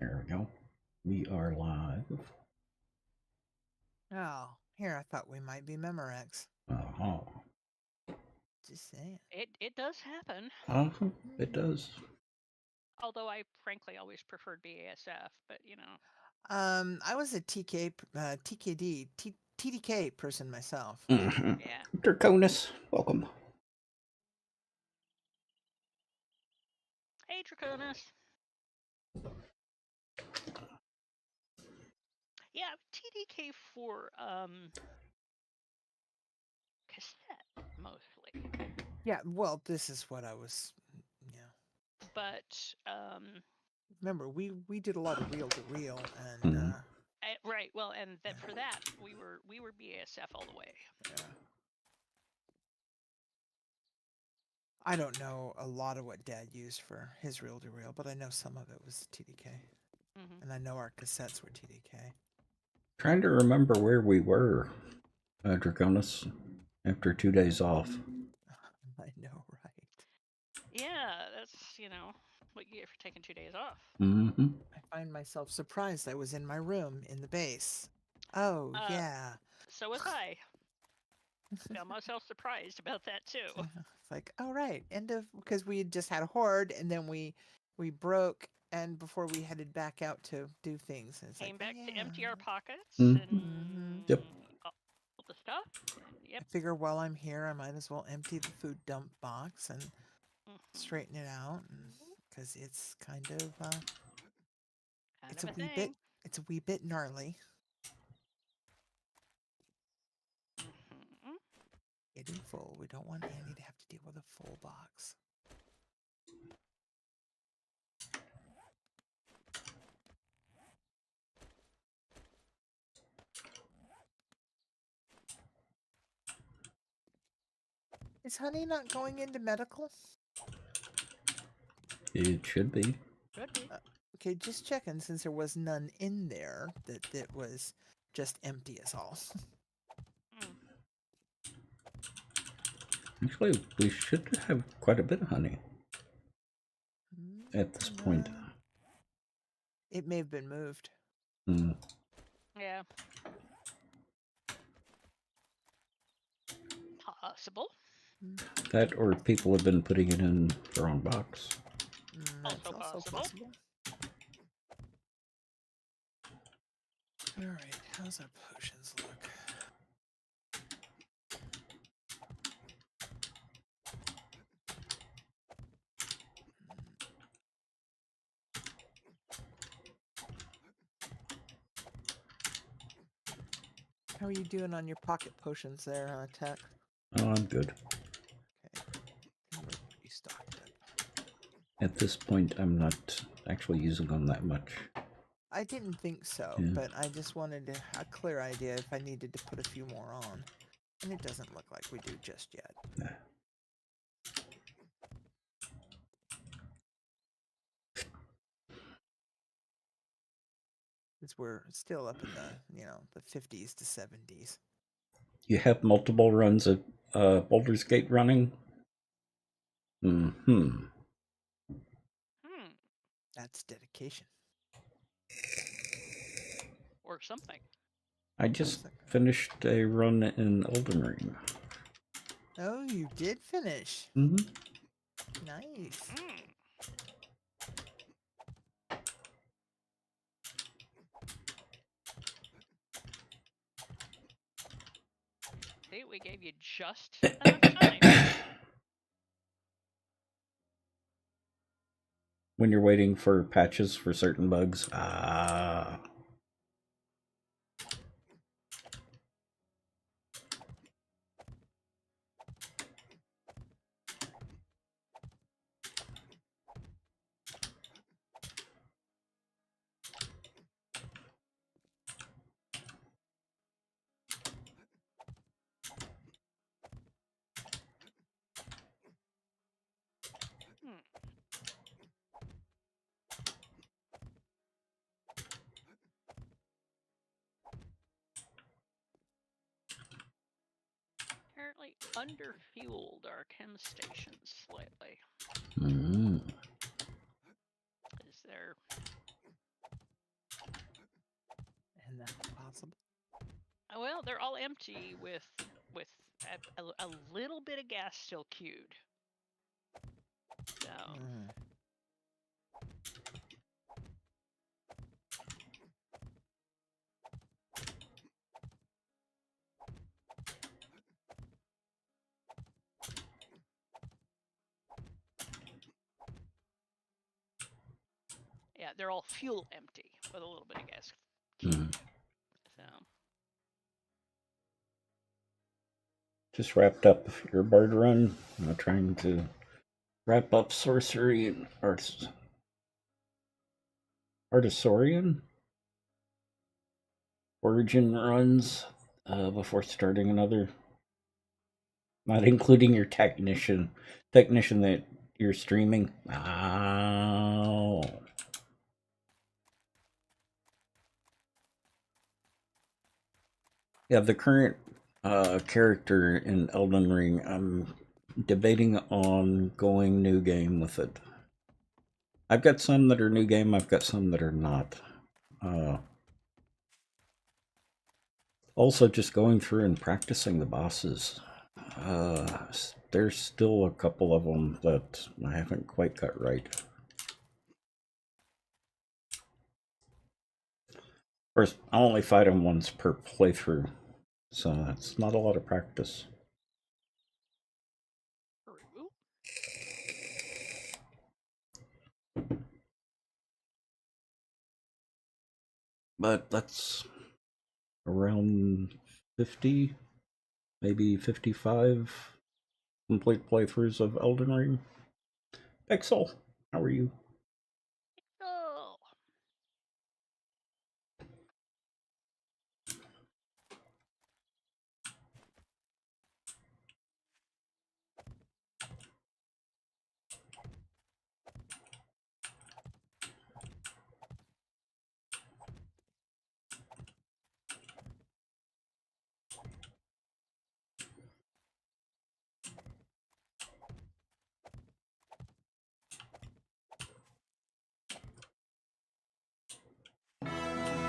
There we go. We are live. Oh, here I thought we might be Memorex. Just saying. It does happen. It does. Although I frankly always preferred BASF, but you know. I was a TDK person myself. Mm-hmm. Yeah. Draconis, welcome. Hey, Draconis. Yeah, TDK for cassette mostly. Yeah, well, this is what I was. Yeah. But Remember, we did a lot of reel to reel, and right. Well, and then for that we were BASF all the way. yeah. I don't know a lot of what Dad used for his reel to reel, but I know some of it was TDK, and I know our cassettes were TDK. Trying to remember where we were, Draconis, after 2 days off. I know, right? Yeah, that's what you get for taking 2 days off. Mm-hmm. I find myself surprised I was in my room in the base. Oh, yeah. So was I. Found myself surprised about that too. It's like, oh right, end of because we had just had a horde, and then we broke, and before we headed back out to do things, and it's Came like, back oh, to empty our pockets Mm-hmm. and Yep. all the stuff. And I figure while I'm here, I might as well empty the food dump box and straighten it out, because it's kind of kind of a thing. It's a wee bit gnarly. Getting full. We don't want Annie to have to deal with a full box. Is Honey not going into medical? It should be. Could be. Okay, just checking, since there was none in there, that was just empty as all. Actually, we should have quite a bit of honey at this point. It may have been moved. Yeah. Possible. That or people have been putting it in the wrong box. That's also possible. Alright, how's our potions look? How are you doing on your pocket potions there, Tech? Oh, I'm good. Okay. We're pretty stocked up. At this point, I'm not actually using them that much. I didn't think so, but I just wanted a clear idea if I needed to put a few more on. And it doesn't look like we do just yet. Nah. Because we're still up in the 50s to 70s. You have multiple runs of Baldur's Gate running? That's dedication. Or something. I just finished a run in Elden Ring. Oh, you did finish. Nice. See, we gave you just enough time. When you're waiting for patches for certain bugs. Apparently underfueled our chem stations slightly. Is there And that's possible. Well, they're all empty with a little bit of gas still queued. So. Yeah, they're all fuel empty with a little bit of gas queued. So. Just wrapped up your bard run. I'm trying to wrap up sorcery and artisorian origin runs before starting another. Not including your technician that you're streaming. Oh. Yeah, the current character in Elden Ring, I'm debating on going new game with it. I've got some that are new game, I've got some that are not. Also, just going through and practicing the bosses. There's still a couple of them that I haven't quite got right. Of course, I only fight them once per playthrough, so that's not a lot of practice. But that's around 50, maybe 55 complete playthroughs of Elden Ring. Pixel, how are you? Oh.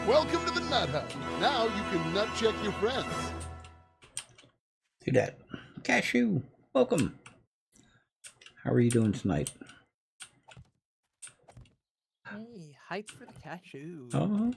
Welcome to the Nut Hut. Now you can nut check your friends. Do that. Cashew, welcome. How are you doing tonight? Hey, hype for the cashew. Oh.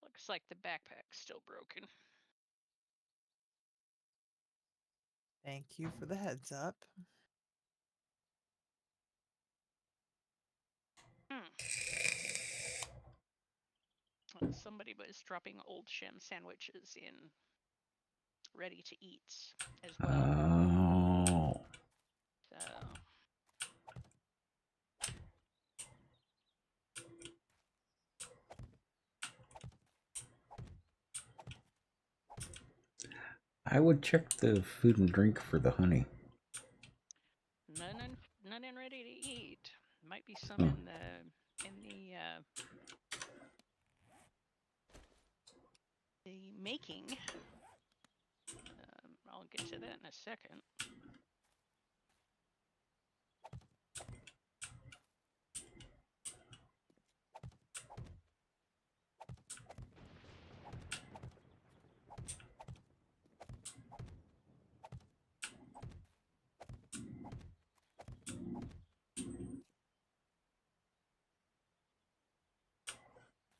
Looks like the backpack's still broken. Thank you for the heads up. Somebody was dropping old shem sandwiches in ready to eat as well. Oh. So. I would check the food and drink for the honey. None in ready to eat. Might be some in the making. I'll get to that in a second.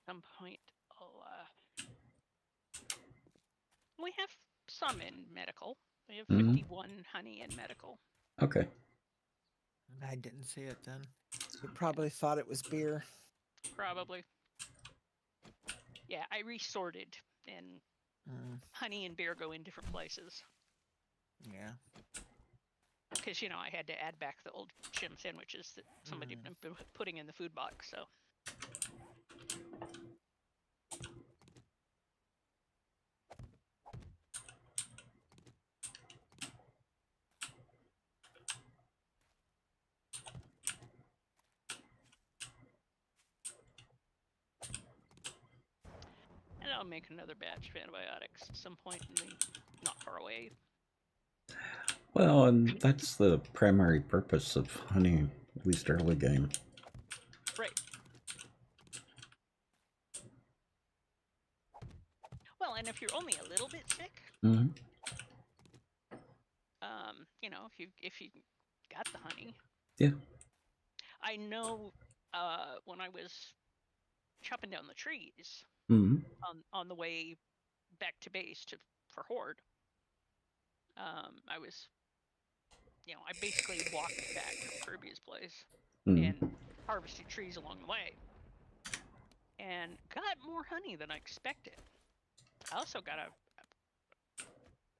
Some point we have some in medical. We have 51 honey in medical. Okay. I didn't see it then. You probably thought it was beer. Probably. Yeah, I resorted, and honey and beer go in different places. Yeah. Because, I had to add back the old shem sandwiches that somebody had been putting in the food box, so. I'll make another batch of antibiotics at some point in the not far away. Well, and that's the primary purpose of hunting, at least early game. Right. Well, and if you're only a little bit sick, Mm-hmm. you know, if you got the honey. Yeah. I know when I was chopping down the trees Mm-hmm. on the way back to base for Horde, I was, you know, I basically walked back from Kirby's place and harvested trees along the way and got more honey than I expected. I also got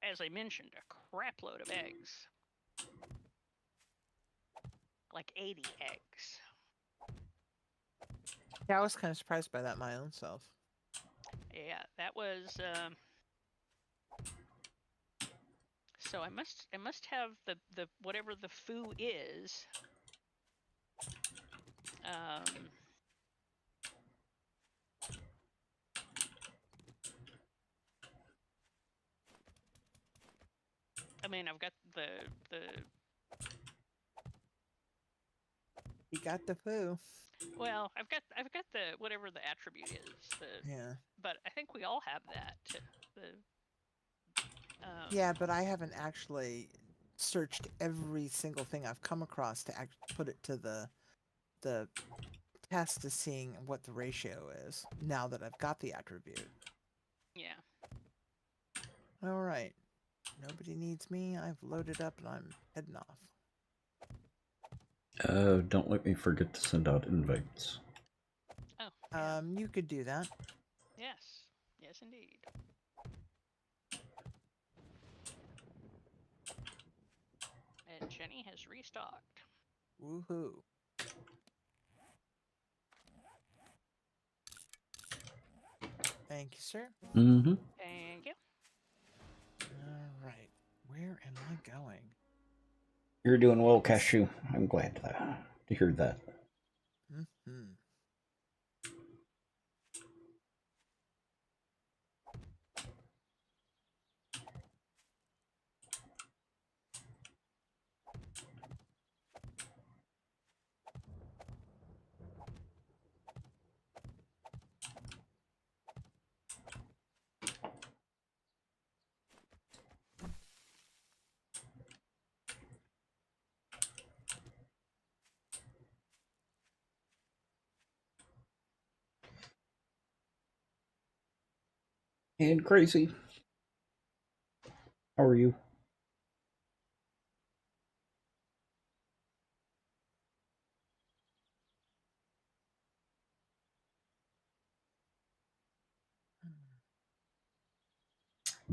as I mentioned, a crap load of eggs. Like 80 eggs. Yeah, I was kind of surprised by that my own self. Yeah, that was so I must have the whatever the foo is. I mean, I've got the You got the foo. well, I've got the whatever the attribute is. Yeah. But I think we all have that. Yeah, but I haven't actually searched every single thing I've come across to put it to the test of seeing what the ratio is. Now that I've got the attribute. Yeah. All right. Nobody needs me. I've loaded up and I'm heading off. Don't let me forget to send out invites. Oh. Yeah. You could do that. Yes. Yes, indeed. And Jenny has restocked. Woohoo. Thank you, sir. Mm-hmm. Thank you. All right. Where am I going? You're doing well, Cashew. I'm glad to hear that. Mm-hmm. And Crazy, how are you?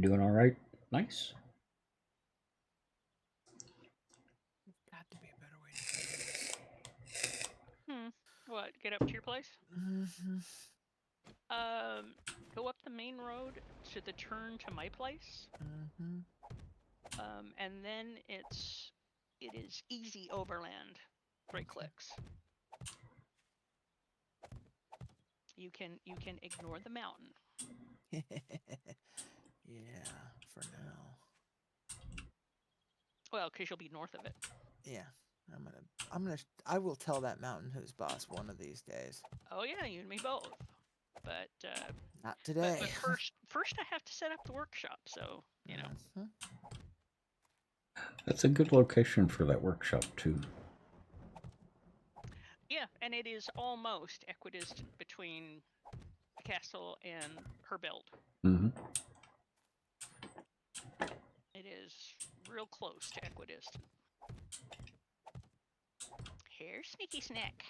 Doing all right? Nice. There's got to be a better way to do this. What? Get up to your place? Mm-hmm. Go up the main road to the turn to my place. Mm-hmm. And then it is easy overland. Right clicks. You can ignore the mountain. Yeah, for now. Well, because you'll be north of it. Yeah, I will tell that mountain who's boss one of these days. Oh yeah, you and me both. But Not today. But first I have to set up the workshop. So you know. Mm-hmm. That's a good location for that workshop too. Yeah, and it is almost equidistant between the castle and her build. Mm-hmm. It is real close to equidistant. Here's Sneaky Snack.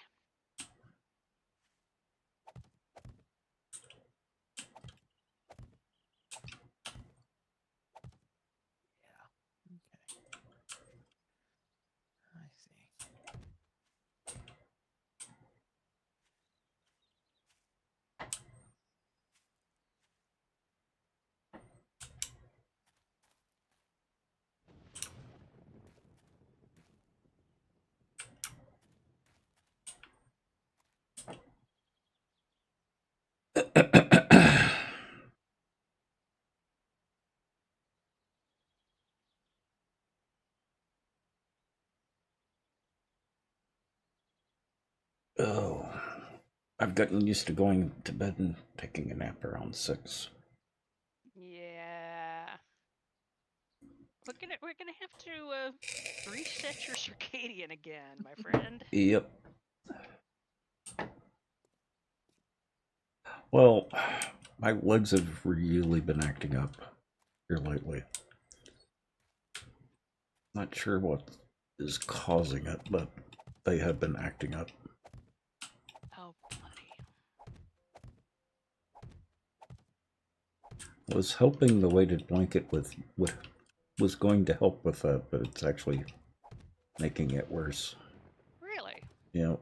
Yeah. Okay. I see. Oh, I've gotten used to going to bed and taking a nap around 6. Yeah. We're gonna have to reset your circadian again, my friend. Yep. Well, my legs have really been acting up here lately. Not sure what is causing it, but they have been acting up. Oh, buddy. I was hoping the weighted blanket was going to help with that, but it's actually making it worse. Really? Yeah.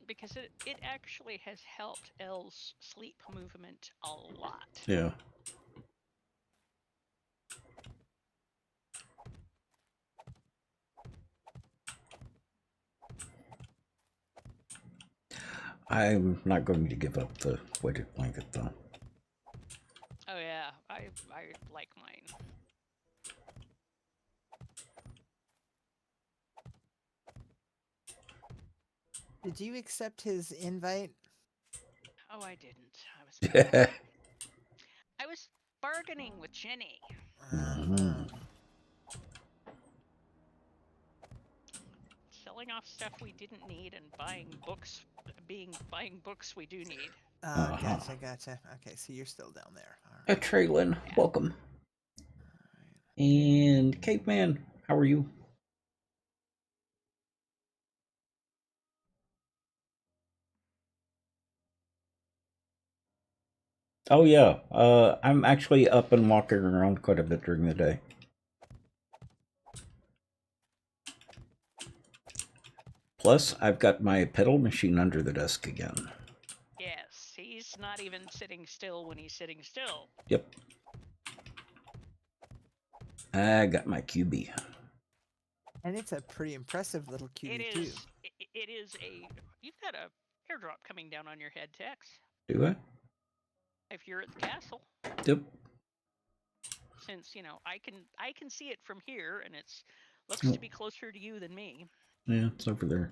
Because it actually has helped Elle's sleep movement a lot. Yeah. I'm not going to give up the weighted blanket though. Oh yeah, I like mine. Did you accept his invite? Oh, I didn't. I was bargaining with Jenny. Selling off stuff we didn't need and buying books we do need. Gotcha. Okay, so you're still down there. All right. Traylon, Yeah. welcome. And Caveman, how are you? Oh yeah, I'm actually up and walking around quite a bit during the day. Plus, I've got my pedal machine under the desk again. Yes, he's not even sitting still when he's sitting still. Yep. I got my QB. And it's a pretty impressive little QB too. It is a. You've got a airdrop coming down on your head, Tex. Do I? If you're at the castle. Yep. Since I can see it from here, and it's looks to be closer to you than me. Yeah, it's over there.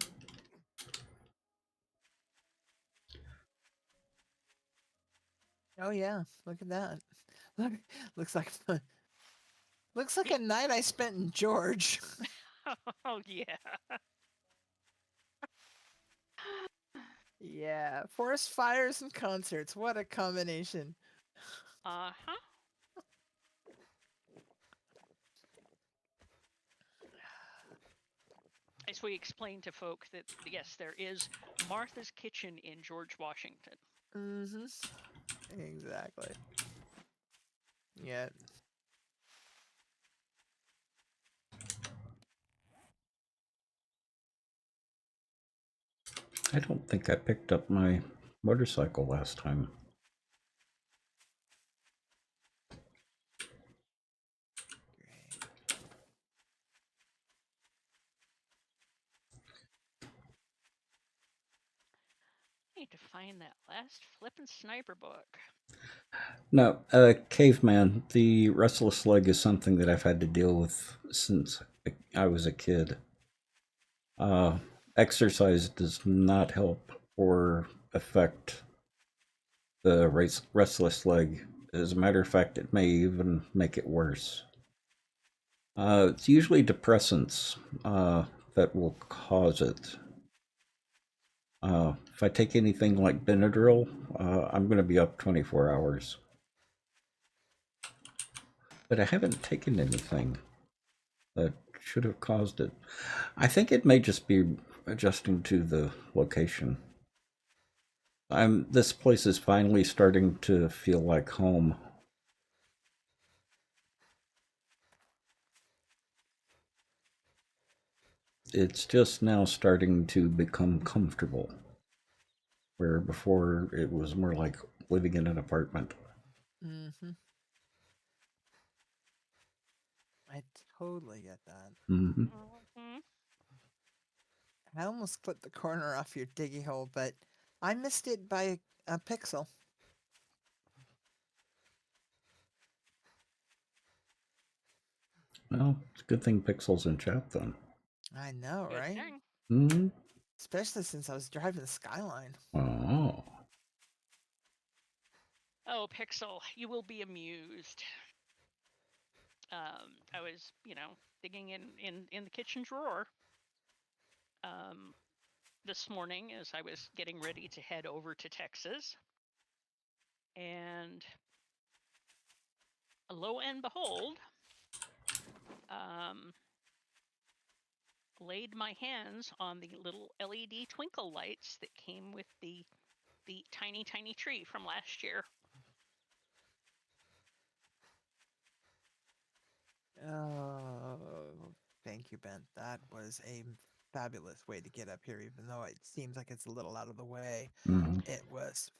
Oh yeah, look at that. Look, looks like a night I spent in George. Oh yeah. Yeah, forest fires and concerts. What a combination. Uh-huh. As we explained to folk that yes, there is Martha's Kitchen in George Washington. Mm-hmm. Exactly. Yeah. I don't think I picked up my motorcycle last time. I need to find that last flippin' sniper book. No, Caveman, the restless leg is something that I've had to deal with since I was a kid. Exercise does not help or affect the restless leg. As a matter of fact, it may even make it worse. It's usually depressants that will cause it. If I take anything like Benadryl, I'm going to be up 24 hours. But I haven't taken anything that should have caused it. I think it may just be adjusting to the location. This place is finally starting to feel like home. It's just now starting to become comfortable, where before it was more like living in an apartment. Mm-hmm. I totally get that. Mm-hmm. Mm-hmm. I almost clipped the corner off your diggy hole, but I missed it by a pixel. Well, it's a good thing Pixel's in chat then. I know, Good right? thing. Mm-hmm. especially since I was driving the Skyline. Oh. Oh, Pixel, you will be amused. I was, digging in the kitchen drawer this morning as I was getting ready to head over to Texas. And lo and behold, laid my hands on the little LED twinkle lights that came with the tiny tree from last year. Oh, thank you, Ben. That was a fabulous way to get up here, even though it seems like it's a little out of the way. Mm-hmm. It was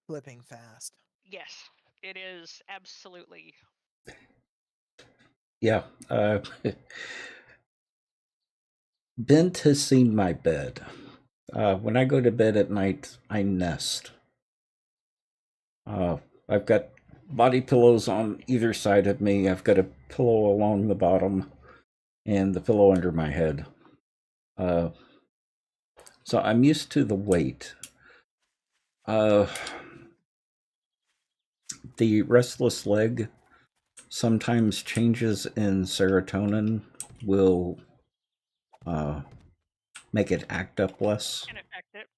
flipping fast. Yes, it is absolutely. Yeah. Bent has seen my bed. When I go to bed at night, I nest. I've got body pillows on either side of me. I've got a pillow along the bottom and the pillow under my head. So I'm used to the weight. The restless leg, sometimes changes in serotonin will make it act up less. Can affect it.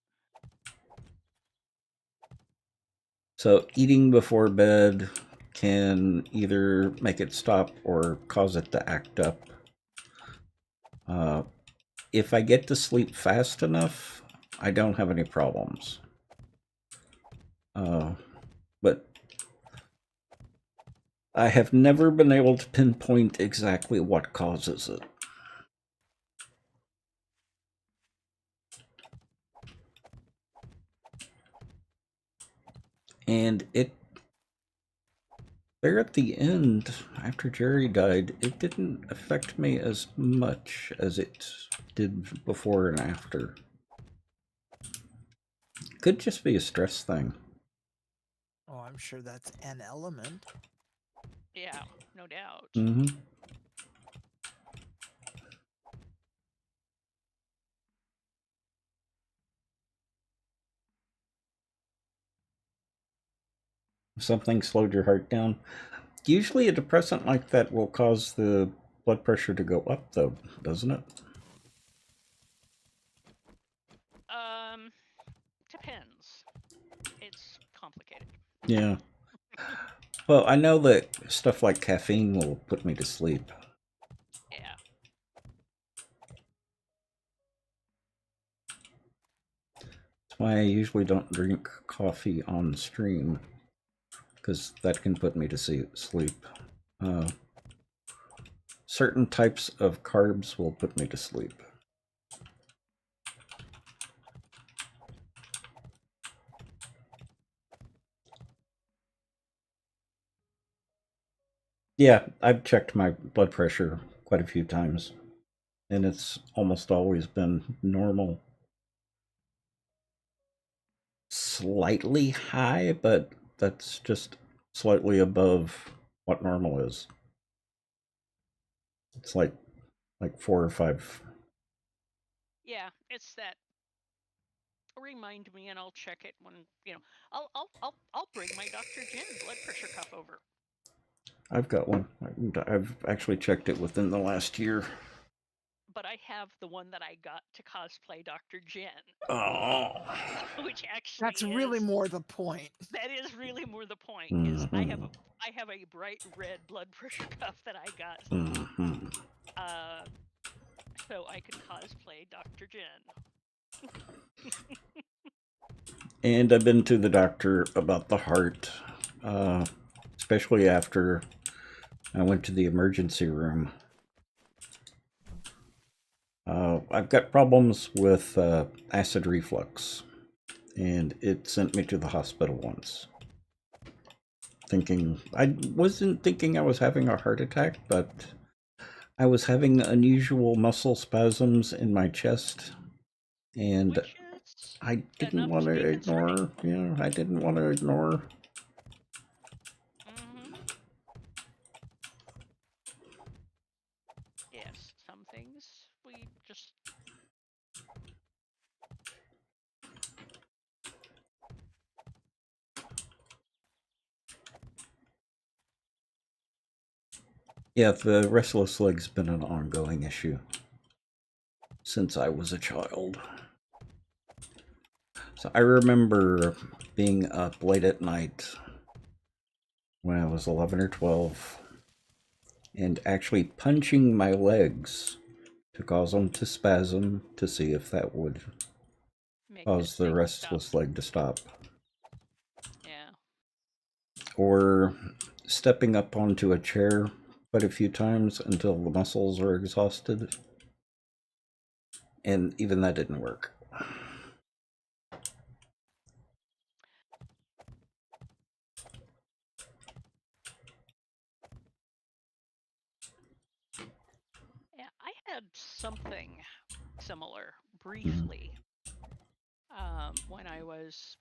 So eating before bed can either make it stop or cause it to act up. If I get to sleep fast enough, I don't have any problems. But I have never been able to pinpoint exactly what causes it. And there at the end, after Jerry died, it didn't affect me as much as it did before and after. Could just be a stress thing. Oh, I'm sure that's an element. Yeah, no doubt. Mm-hmm. Something slowed your heart down. Usually a depressant like that will cause the blood pressure to go up, though, doesn't it? Depends. It's complicated. Yeah. Well, I know that stuff like caffeine will put me to sleep. Yeah. That's why I usually don't drink coffee on stream, because that can put me to sleep. Certain types of carbs will put me to sleep. Yeah, I've checked my blood pressure quite a few times, and it's almost always been normal. Slightly high, but that's just slightly above what normal is. It's like 4 or 5. Yeah, it's that. Remind me, and I'll check it when I'll bring my Dr. Jen blood pressure cuff over. I've got one. I've actually checked it within the last year. But I have the one that I got to cosplay Dr. Jen. Oh. Which actually That's really more the point. That is really more the point. Mm-hmm. Is I have a bright red blood pressure cuff that I got. Mm-hmm. So I can cosplay Dr. Jen. And I've been to the doctor about the heart, especially after I went to the emergency room. I've got problems with acid reflux, and it sent me to the hospital once. I wasn't thinking I was having a heart attack, but I was having unusual muscle spasms in my chest, and I didn't want to ignore. Yeah, I didn't want to ignore. Mm-hmm. Yes, some things we just Yeah, the restless leg's been an ongoing issue since I was a child. So I remember being up late at night when I was 11 or 12 and actually punching my legs to cause them to spasm to see if that would cause the restless leg to stop. Yeah. Or stepping up onto a chair quite a few times until the muscles are exhausted. And even that didn't work. Yeah, I had something similar briefly when I was,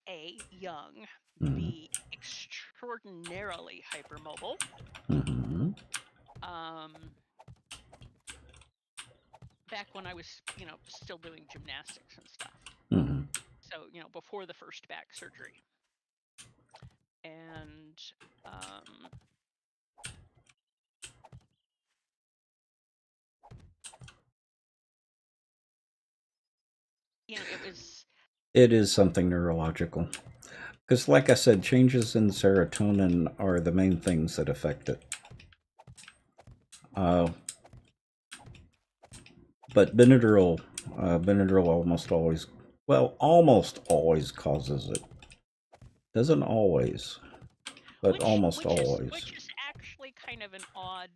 A, young, B, extraordinarily hypermobile. Back when I was, still doing gymnastics and stuff. So, before the first back surgery. And it is something neurological. Because, like I said, changes in serotonin are the main things that affect it. But Benadryl almost always causes it. Doesn't always, but almost always. Which is actually kind of an odd,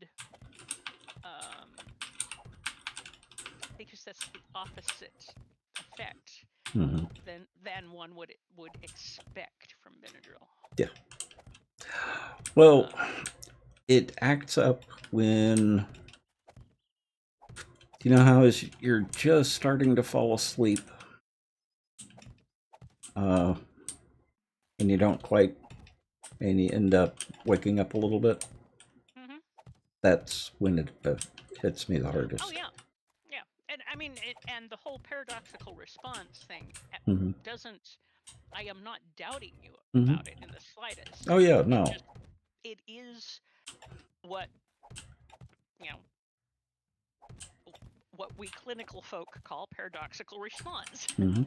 because that's the opposite effect than one would expect from Benadryl. Yeah. Well, it acts up when, you know how you're just starting to fall asleep, and you don't quite, and you end up waking up a little bit. That's when it hits me the hardest. Oh yeah, yeah, and I mean, and the whole paradoxical response thing doesn't. I am not doubting you about it in the slightest. Oh yeah, no. It is what what we clinical folk call paradoxical response, and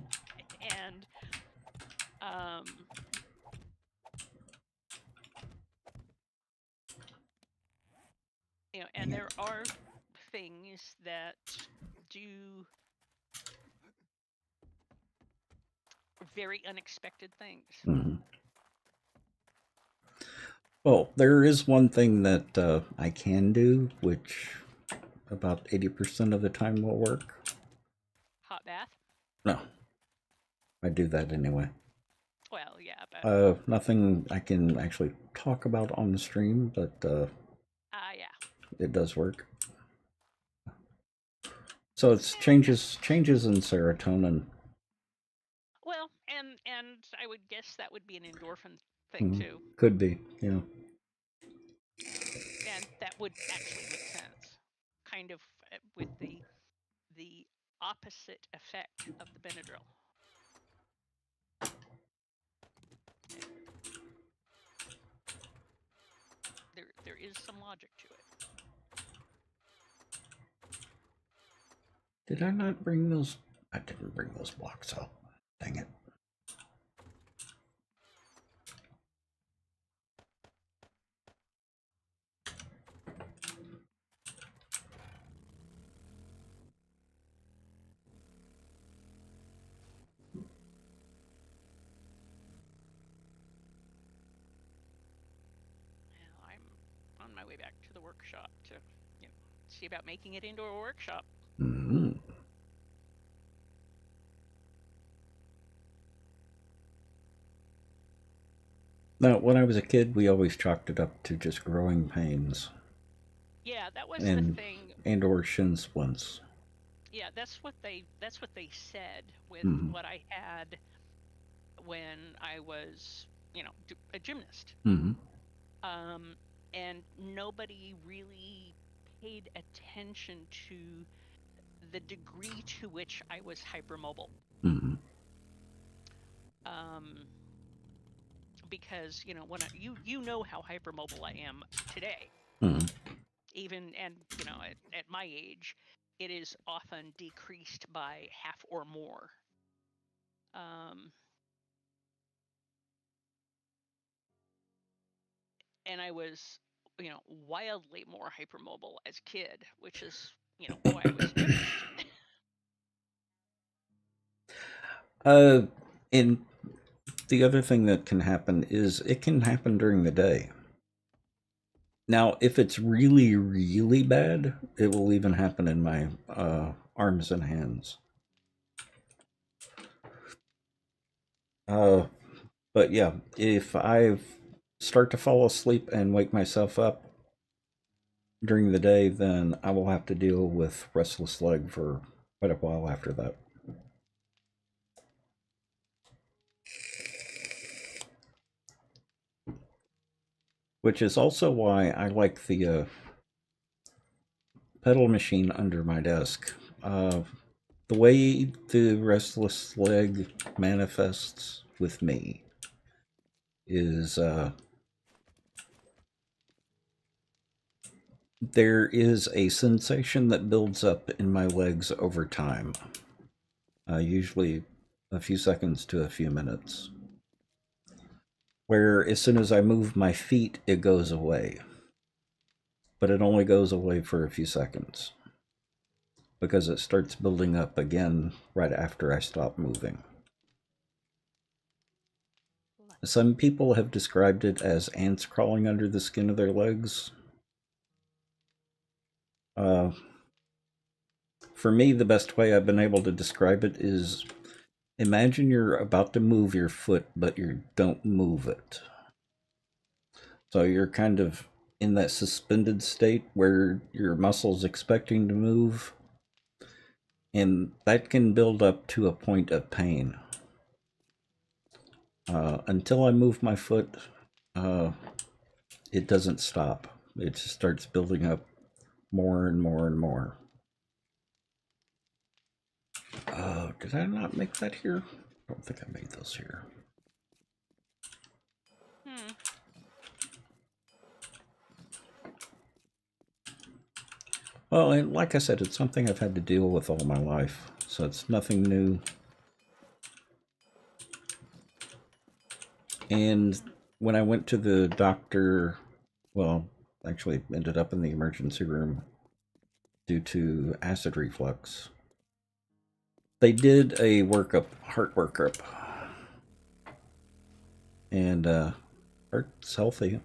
and there are things that do very unexpected things. Well, there is one thing that I can do, which about 80% of the time will work. Hot bath? No. I do that anyway. Well, yeah, but... nothing I can actually talk about on the stream, but yeah. It does work. So it's changes in serotonin. Well, and I would guess that would be an endorphin thing too. Could be, yeah. And that would actually make sense, kind of with the opposite effect of the Benadryl. There is some logic to it. Did I not bring those? I didn't bring those blocks up. Dang it. I'm on my way back to the workshop to see about making it into a workshop. Now, when I was a kid, we always chalked it up to just growing pains. Yeah, that was the thing. And or shin splints. Yeah, that's what they said with what I had when I was, a gymnast. And nobody really paid attention to the degree to which I was hypermobile. because when you know how hypermobile I am today. Even and at my age, it is often decreased by half or more. And I was wildly more hypermobile as a kid, which is why I was interested. And the other thing that can happen is it can happen during the day. Now, if it's really, really bad, it will even happen in my arms and hands. But yeah, if I start to fall asleep and wake myself up during the day, then I will have to deal with restless leg for quite a while after that. Which is also why I like the pedal machine under my desk. The way the restless leg manifests with me is there is a sensation that builds up in my legs over time, usually a few seconds to a few minutes, where as soon as I move my feet, it goes away. But it only goes away for a few seconds, because it starts building up again right after I stop moving. Some people have described it as ants crawling under the skin of their legs. For me, the best way I've been able to describe it is, imagine you're about to move your foot, but you don't move it. So you're kind of in that suspended state where your muscle's expecting to move, and that can build up to a point of pain. Until I move my foot, it doesn't stop. It just starts building up more and more and more. Did I not make that here? I don't think I made those here. Well, and like I said, it's something I've had to deal with all my life, so it's nothing new. And when I went to the doctor, well, actually ended up in the emergency room due to acid reflux, they did a workup, heart workup, and heart's healthy.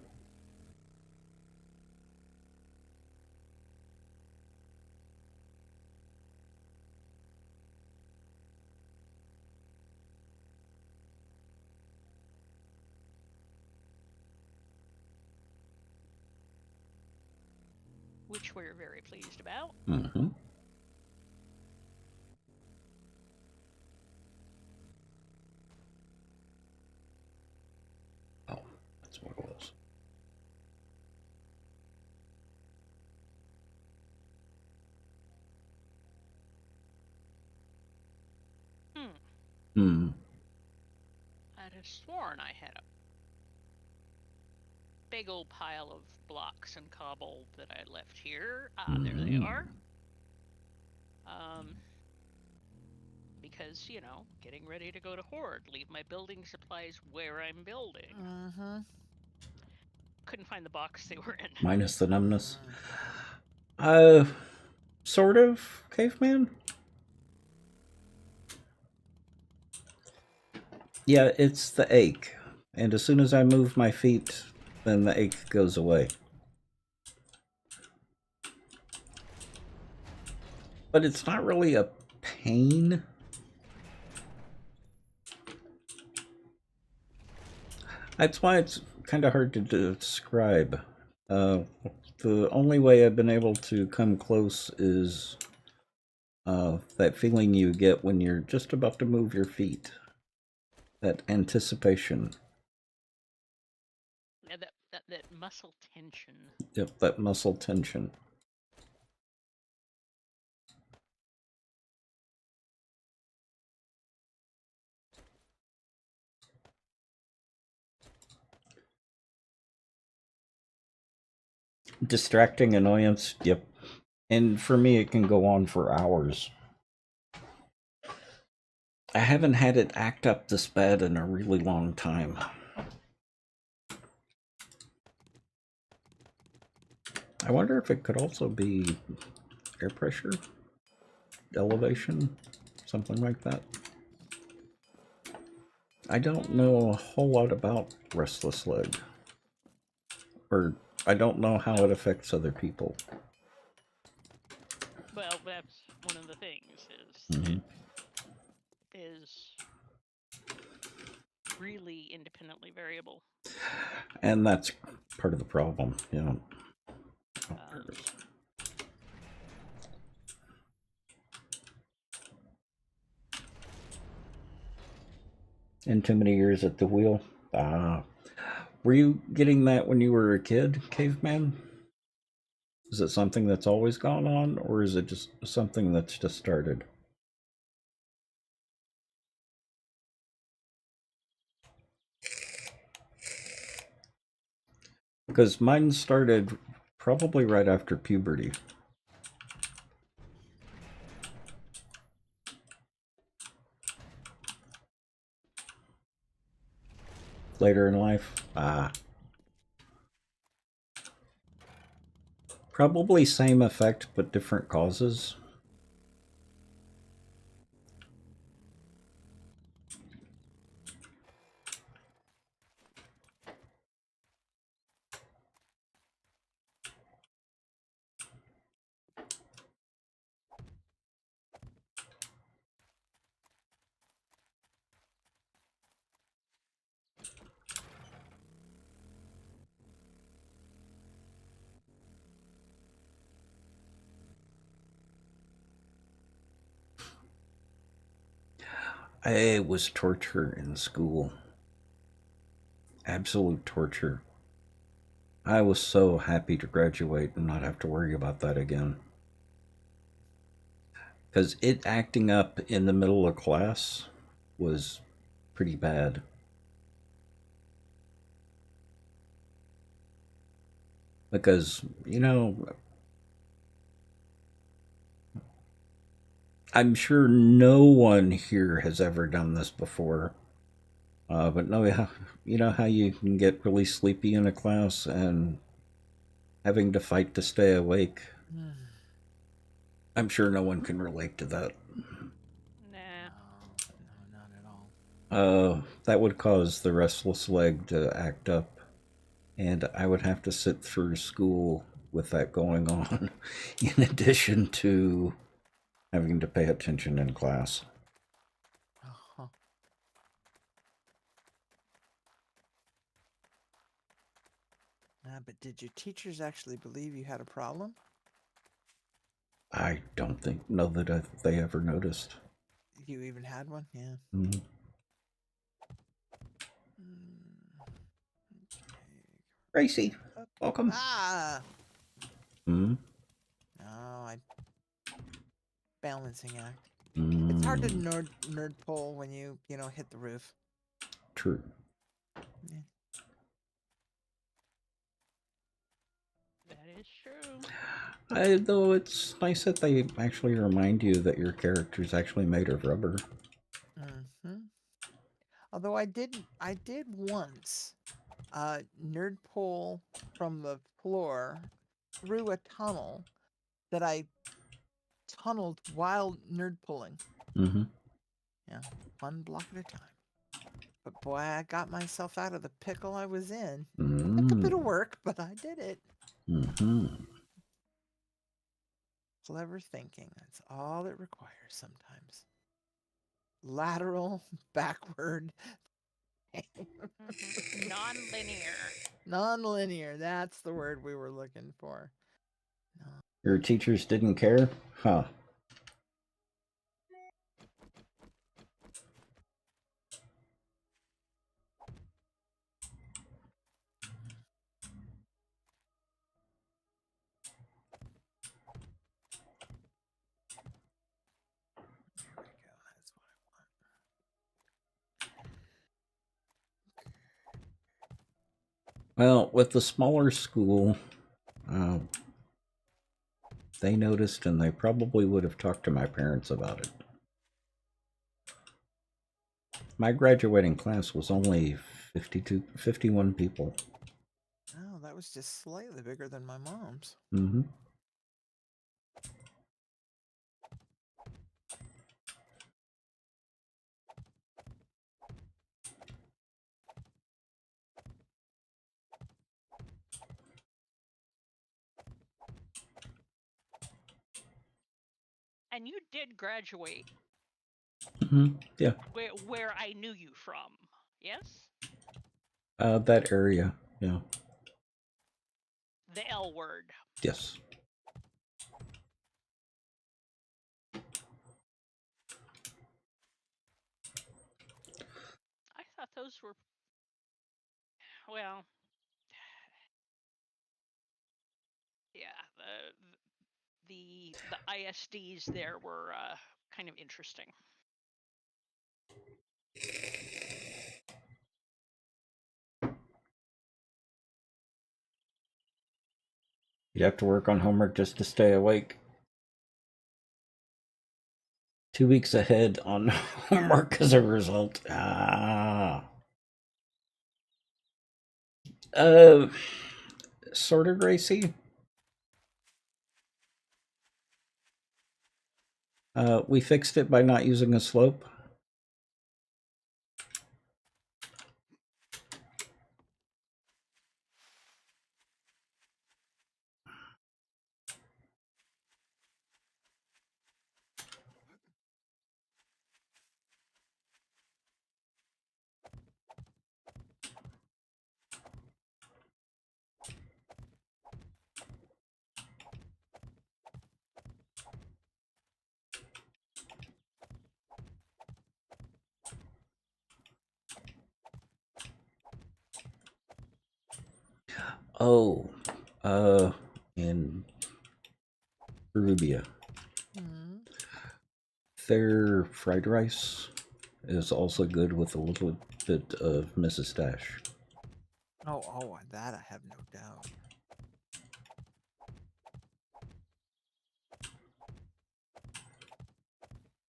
Which we're very pleased about. Mm-hmm. Oh, that's what it was. I'd have sworn I had a big old pile of blocks and cobble that I left here. There they are. Because, getting ready to go to Horde, leave my building supplies where I'm building. Couldn't find the box they were in. Minus the numbness. Sort of, caveman? Yeah, it's the ache. And as soon as I move my feet, then the ache goes away. But it's not really a pain. That's why it's kind of hard to describe. The only way I've been able to come close is that feeling you get when you're just about to move your feet. That anticipation. Yeah, that muscle tension. Yep, that muscle tension. Distracting annoyance, yep. And for me, it can go on for hours. I haven't had it act up this bad in a really long time. I wonder if it could also be air pressure, elevation, something like that. I don't know a whole lot about restless leg, or I don't know how it affects other people. Well, that's one of the things is Mm-hmm. is really independently variable. And that's part of the problem, yeah. And too many years at the wheel. Were you getting that when you were a kid, caveman? Is it something that's always gone on, or is it just something that's just started? Because mine started probably right after puberty. Later in life? Probably same effect, but different causes. It was torture in school. Absolute torture. I was so happy to graduate and not have to worry about that again. Because it acting up in the middle of class was pretty bad. Because, you know, I'm sure no one here has ever done this before. But no, you know how you can get really sleepy in a class and having to fight to stay awake? I'm sure no one can relate to that. Nah. No, not at all. That would cause the restless leg to act up, and I would have to sit through school with that going on, in addition to having to pay attention in class. Uh-huh. But did your teachers actually believe you had a problem? I don't know that they ever noticed. You even had one? Yeah. Mm-hmm. Gracie, welcome. Mm-hmm. No, balancing act. Mm-hmm. It's hard to nerd pull when you hit the roof. True. Yeah. That is true. Though it's nice that they actually remind you that your character's actually made of rubber. Mm-hmm. Although I did once nerd pull from the floor through a tunnel that I tunneled while nerd pulling. Mm-hmm. Yeah, one block at a time. But boy, I got myself out of the pickle I was in. Mm-hmm. Took a bit of work, but I did it. Mm-hmm. Clever thinking. That's all it requires sometimes. Lateral, backward. Non-linear. Non-linear. That's the word we were looking for. No. Your teachers didn't care? Huh. There we go. That's what I want. Well, with the smaller school, They noticed, and they probably would have talked to my parents about it. My graduating class was only 51 people. Oh, that was just slightly bigger than my mom's. Mm-hmm. And you did graduate Mm-hmm. Yeah. where I knew you from, yes? That area. Yeah. The L word. Yes. I thought those were, well, yeah, the ISDs there were kind of interesting. You have to work on homework just to stay awake. 2 weeks ahead on homework as a result. Sort of, Gracie. We fixed it by not using a slope. Oh, in Rubia. Hmm. Their fried rice is also good with a little bit of Mrs. Dash. Oh, that I have no doubt.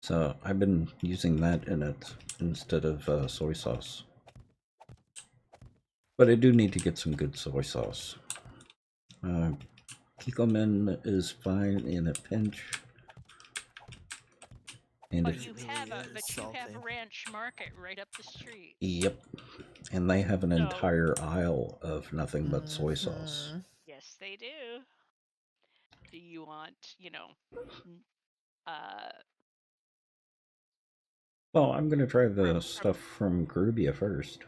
So I've been using that in it instead of soy sauce. But I do need to get some good soy sauce. Kikkoman is fine in a pinch. And But if, you really have is you have a salty. ranch market right up the street. yep. And they have an So- entire aisle of nothing but soy sauce. Mhm. Yes, they do. Do you want, uh, Well, I'm going to try the From- stuff from Grubia first.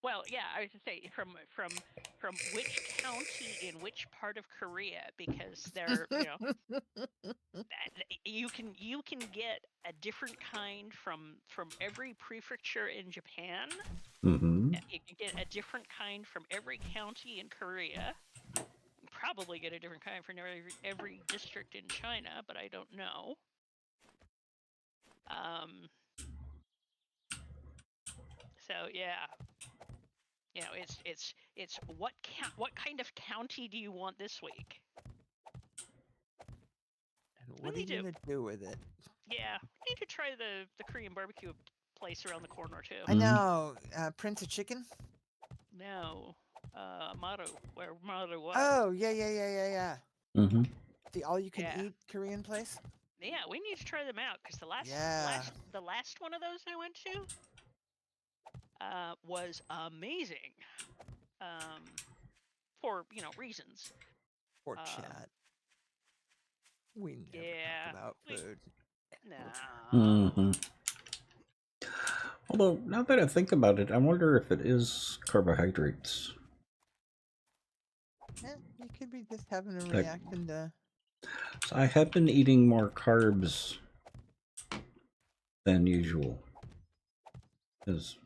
well, yeah, I was to say from which county in which part of Korea, because they're, you can get a different kind from every prefecture in Japan. Mm-hmm. You can get a different kind from every county in Korea. You probably get a different kind from every district in China, but I don't know. So yeah, it's what kind of county do you want this week? And what are need you to- gonna do with it? Yeah, we need to try the Korean barbecue place around the corner too. I know, Prince of Chicken. No, Maru, where Maru was. Oh, yeah. Mm-hmm. The all-you-can-eat Yeah. Korean place. Yeah, we need to try them out because the last one of those I went to was amazing. For reasons. Or chat. We never talk about food. No. Mm-hmm. Although, now that I think about it, I wonder if it is carbohydrates. Yeah, you could be just having a Like- reaction to. So I have been eating more carbs than usual. Because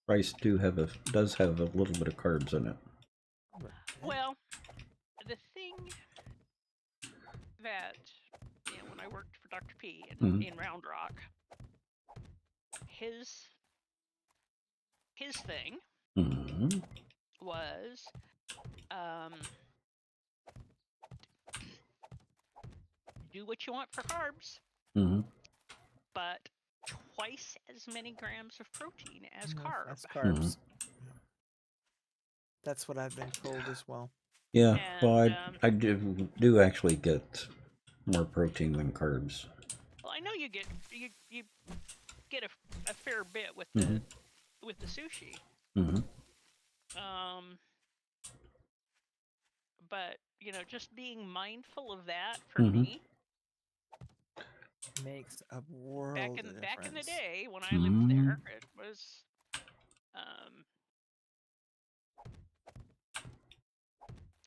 rice does have a little bit of carbs in it. Well, the thing that when I worked for Dr. P in Round Rock, his thing Mm-hmm. was do what you want for carbs, Mm-hmm. but twice as many grams of protein as carb. That's carbs. That's what I've been told as well. Yeah, And, well, I do actually get more protein than carbs. well, I know you get a fair bit with the with the sushi. Mm-hmm. But just being mindful of that for me Makes a world of difference. back in the day when I lived there, it was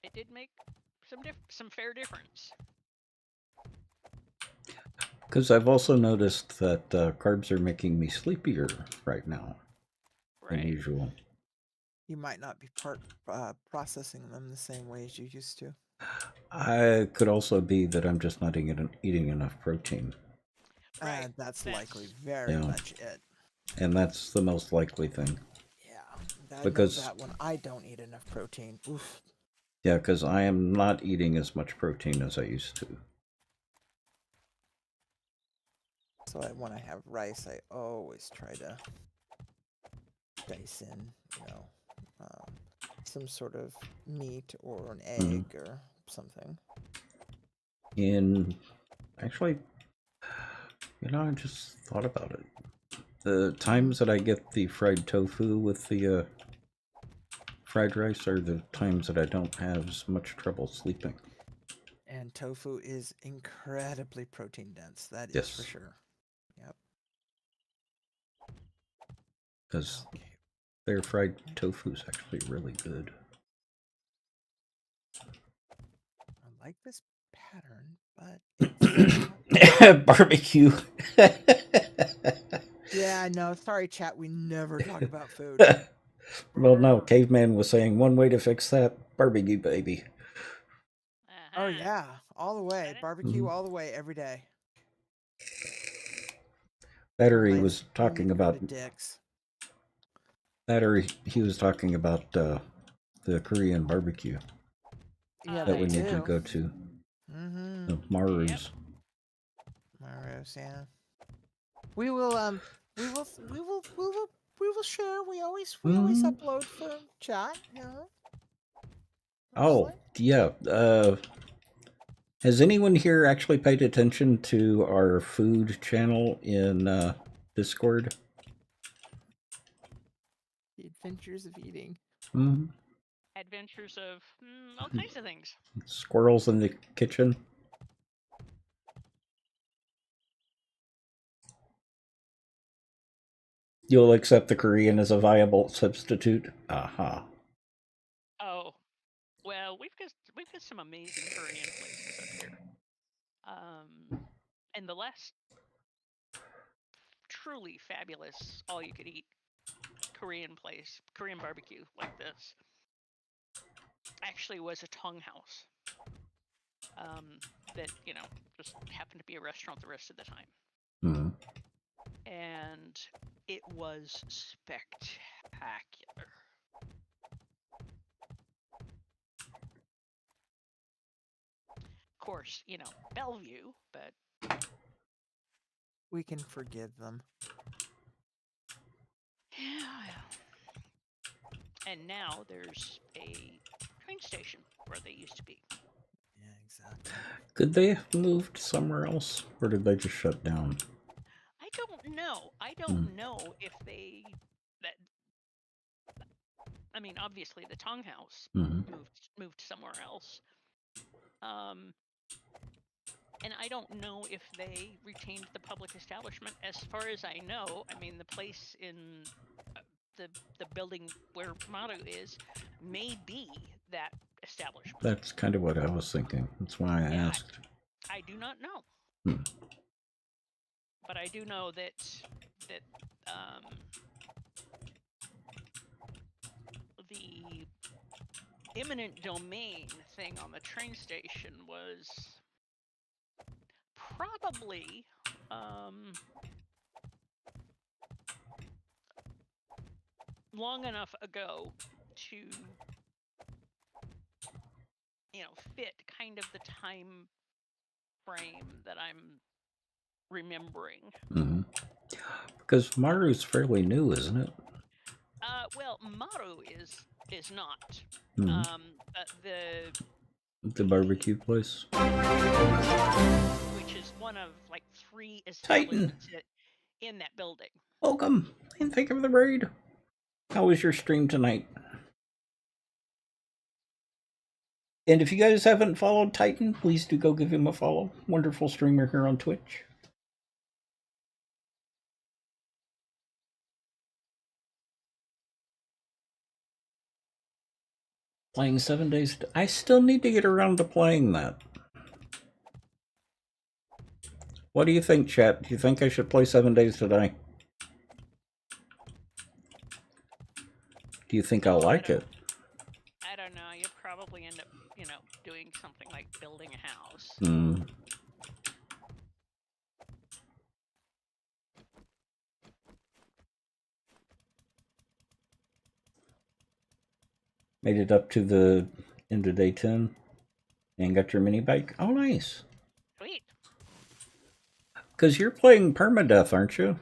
it did make some fair difference. Because I've also noticed that carbs are making me sleepier right now than usual. You might not be processing them the same way as you used to. I could also be that I'm just not eating enough protein. That's likely very much it. And that's the most likely thing. Yeah, because that one, I don't eat enough protein. Oof. Yeah, because I am not eating as much protein as I used to. So when I have rice, I always try to dice in, some sort of meat or an egg or something. Actually, I just thought about it. The times that I get the fried tofu with the fried rice are the times that I don't have as much trouble sleeping. And tofu is incredibly protein dense. That is for sure. Yep. Because their fried tofu is actually really good. I like this pattern, but it's barbecue. Yeah, I know. Sorry, chat. We never talk about food. Well, no. Caveman was saying one way to fix that: barbecue, baby. Oh yeah, all the way. Barbecue all the way every day. Battery was talking about dicks. Battery. He was talking about the Korean barbecue. Yeah, that we need to go to. The Maru's. Yep. Maru's, yeah. We will share. We always upload for chat, Oh, yeah. Has anyone here actually paid attention to our food channel in Discord? The Adventures of Eating. Adventures of all kinds of things. Squirrels in the kitchen. You'll accept the Korean as a viable substitute? Aha. Oh, well, we've got some amazing Korean places up here. And the last truly fabulous all-you-could-eat Korean barbecue like this, actually was a Tong House. That just happened to be a restaurant the rest of the time. And it was spectacular. Of course, Bellevue, but we can forgive them. Yeah. And now there's a train station where they used to be. Yeah, exactly. Could they have moved somewhere else, or did they just shut down? I don't know. I don't know if I mean, obviously the Tong House moved somewhere else. And I don't know if they retained the public establishment. As far as I know, I mean, the place in the building where Maru is may be that establishment. That's kind of what I was thinking. That's why I asked. I do not know. But I do know that the eminent domain thing on the train station was probably long enough ago to fit kind of the time frame that I'm remembering. Mm-hmm. Because Maru's fairly new, isn't it? Well, Maru is not. Mm-hmm. The barbecue place. Which is one of like 3 Titan. establishments in that building. Welcome, and thank you for the raid. How was your stream tonight? And if you guys haven't followed Titan, please do go give him a follow. Wonderful streamer here on Twitch. Playing 7 days. I still need to get around to playing that. What do you think, chat? Do you think I should play 7 days today? Do you think I'll like it? I don't know. You'll probably end up, doing something like building a house. Hmm. Made it up to the end of day 10 and got your mini bike. Oh, nice. Sweet. Because you're playing permadeath, aren't you?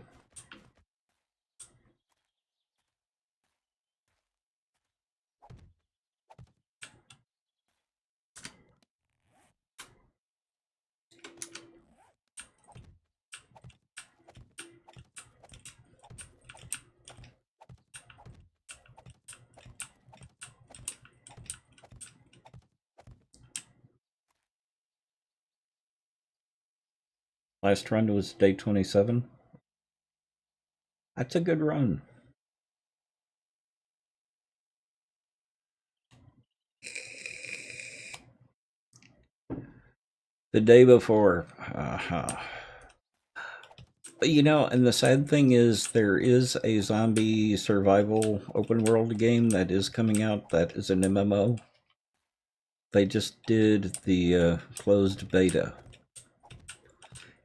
Last run was day 27. That's a good run. The day before. You know, and the sad thing is there is a zombie survival open world game that is coming out that is an MMO. They just did the closed beta.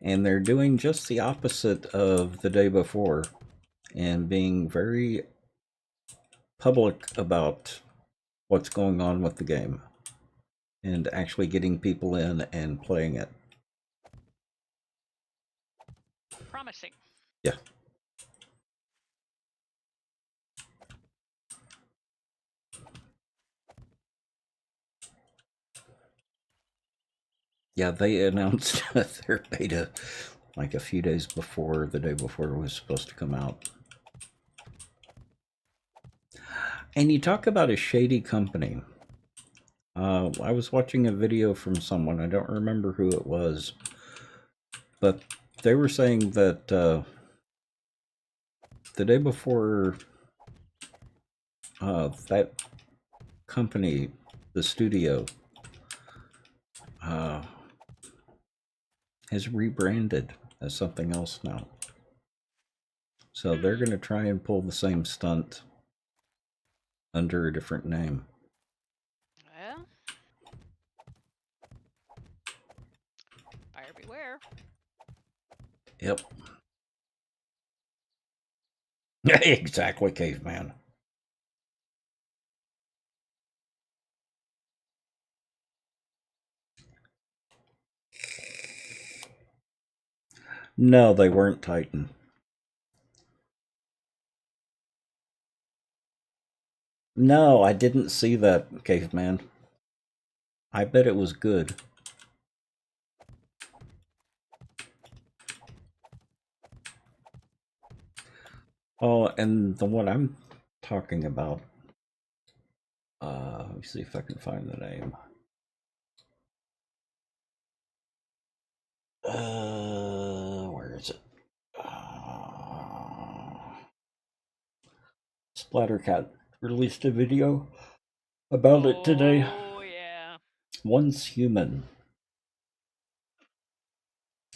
And they're doing just the opposite of the day before and being very public about what's going on with the game and actually getting people in and playing it. Promising. Yeah. Yeah, they announced their beta like a few days before the day before it was supposed to come out. And you talk about a shady company. I was watching a video from someone, I don't remember who it was, but they were saying that the day before that company, the studio, has rebranded as something else now. So they're going to try and pull the same stunt under a different name. Well, buyer beware. Yep. Exactly, caveman. No, they weren't Titan. No, I didn't see that, caveman. I bet it was good. Oh, and the one I'm talking about, let me see if I can find the name. Where is it? Splattercat released a video about it today. Oh, yeah. Once Human.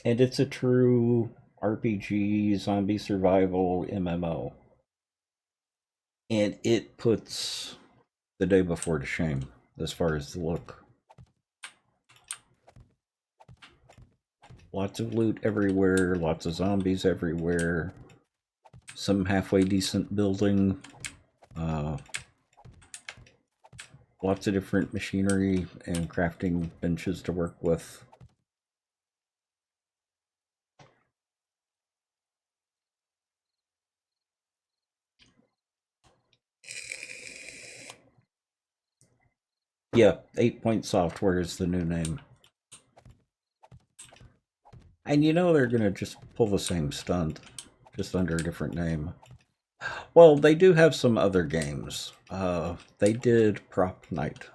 And it's a true RPG, zombie survival MMO. And it puts the day before to shame as far as the look. Lots of loot everywhere, lots of zombies everywhere, some halfway decent building, lots of different machinery and crafting benches to work with. Yeah, 8 Point Software is the new name. And you know they're gonna just pull the same stunt, just under a different name. Well, they do have some other games. They did Prop Night.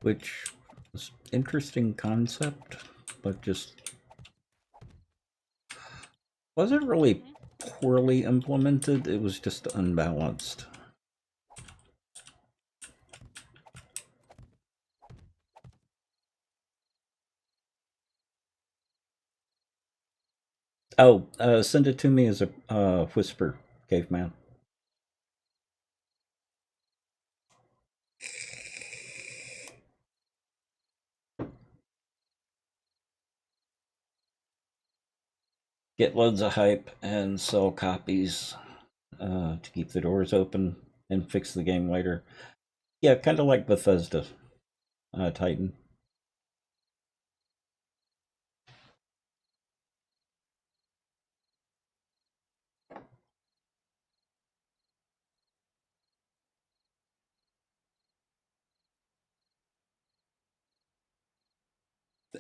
Which was interesting concept, but just wasn't really poorly implemented. It was just unbalanced. Oh, send it to me as a whisper, caveman. Get loads of hype and sell copies to keep the doors open and fix the game later. Yeah, kind of like Bethesda, Titan.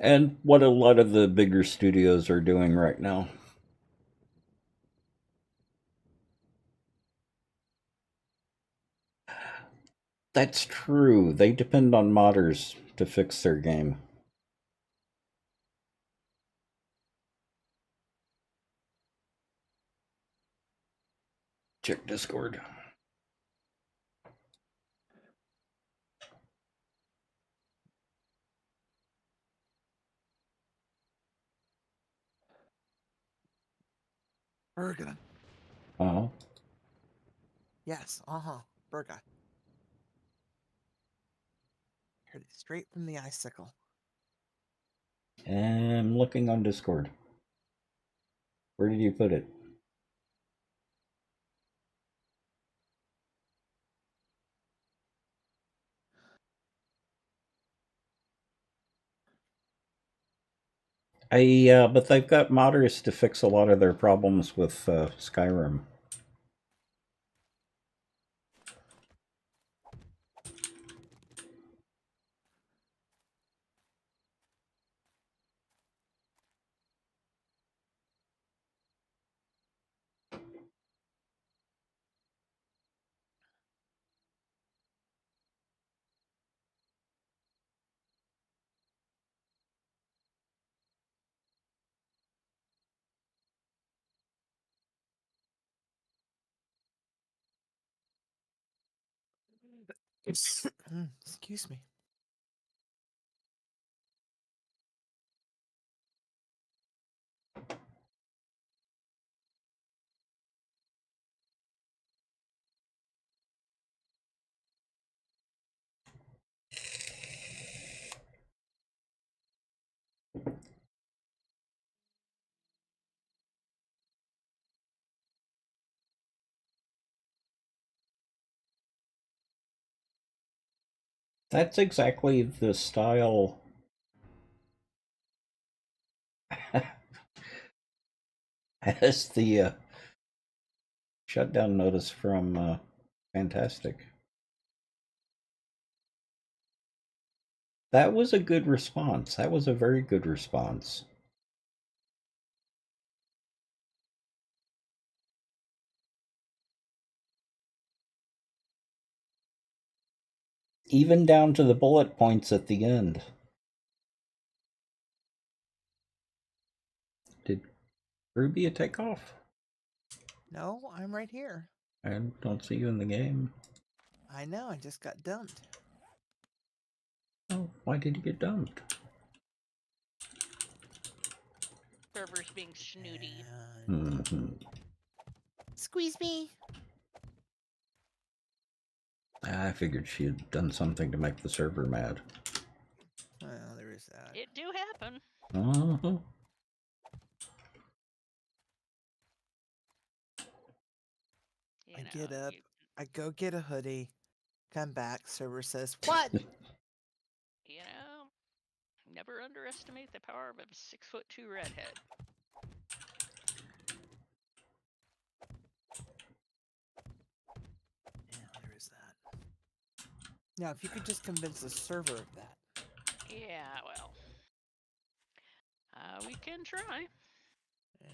And what a lot of the bigger studios are doing right now. That's true. They depend on modders to fix their game. Check Discord. Burger. Uh-huh. Yes, Burger. Heard it straight from the icicle. I'm looking on Discord. Where did you put it? But they've got modders to fix a lot of their problems with Skyrim. Excuse me. That's exactly the style as the shutdown notice from Fantastic. That was a good response. That was a very good response. Even down to the bullet points at the end. Did Ruby take off? No, I'm right here. I don't see you in the game. I know, I just got dumped. Oh, why did you get dumped? Servers being snooty. Mm-hmm. Squeeze me. I figured she had done something to make the server mad. Well, there is that. It do happen. Uh-huh. get up. You, I go get a hoodie. Come back. Server says, "What?" you know, never underestimate the power of a 6'2" redhead. Yeah, there is that. Now, if you could just convince the server of that. Yeah, well, we can try. Yeah.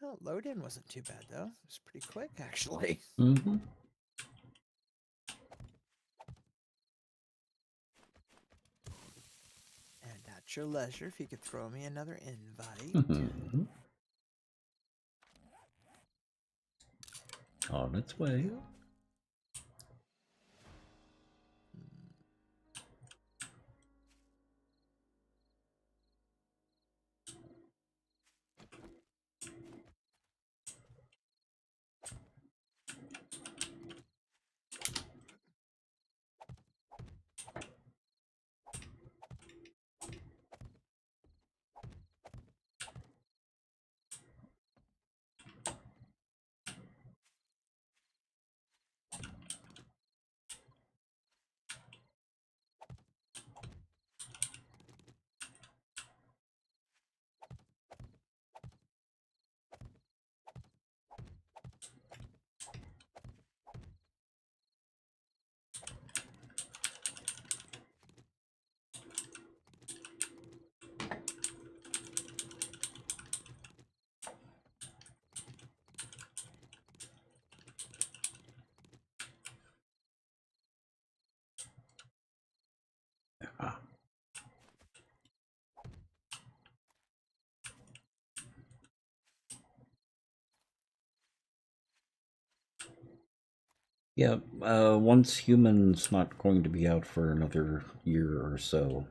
Well, load in wasn't too bad though. It was pretty quick actually. Mm-hmm. And at your leisure, if you could throw me another invite. Mm-hmm. On its way. Ah. Yeah, once Human's not going to be out for another year or so.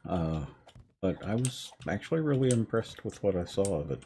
But I was actually really impressed with what I saw of it.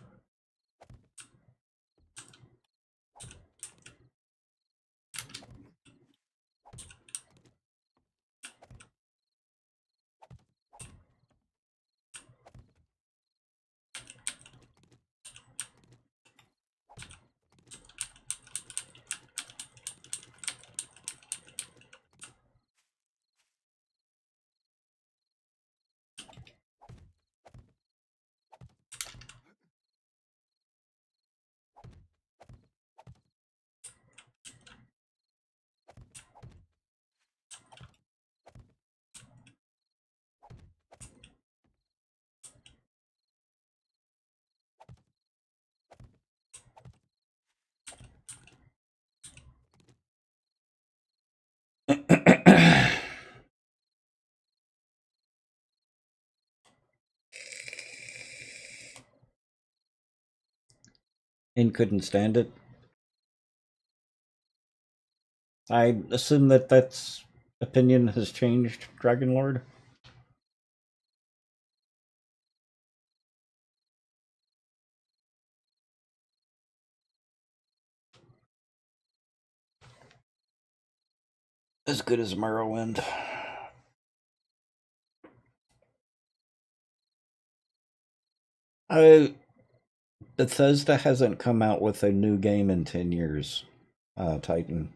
And couldn't stand it. I assume that that's opinion has changed, Dragon Lord. As good as Morrowind. Bethesda hasn't come out with a new game in 10 years, Titan.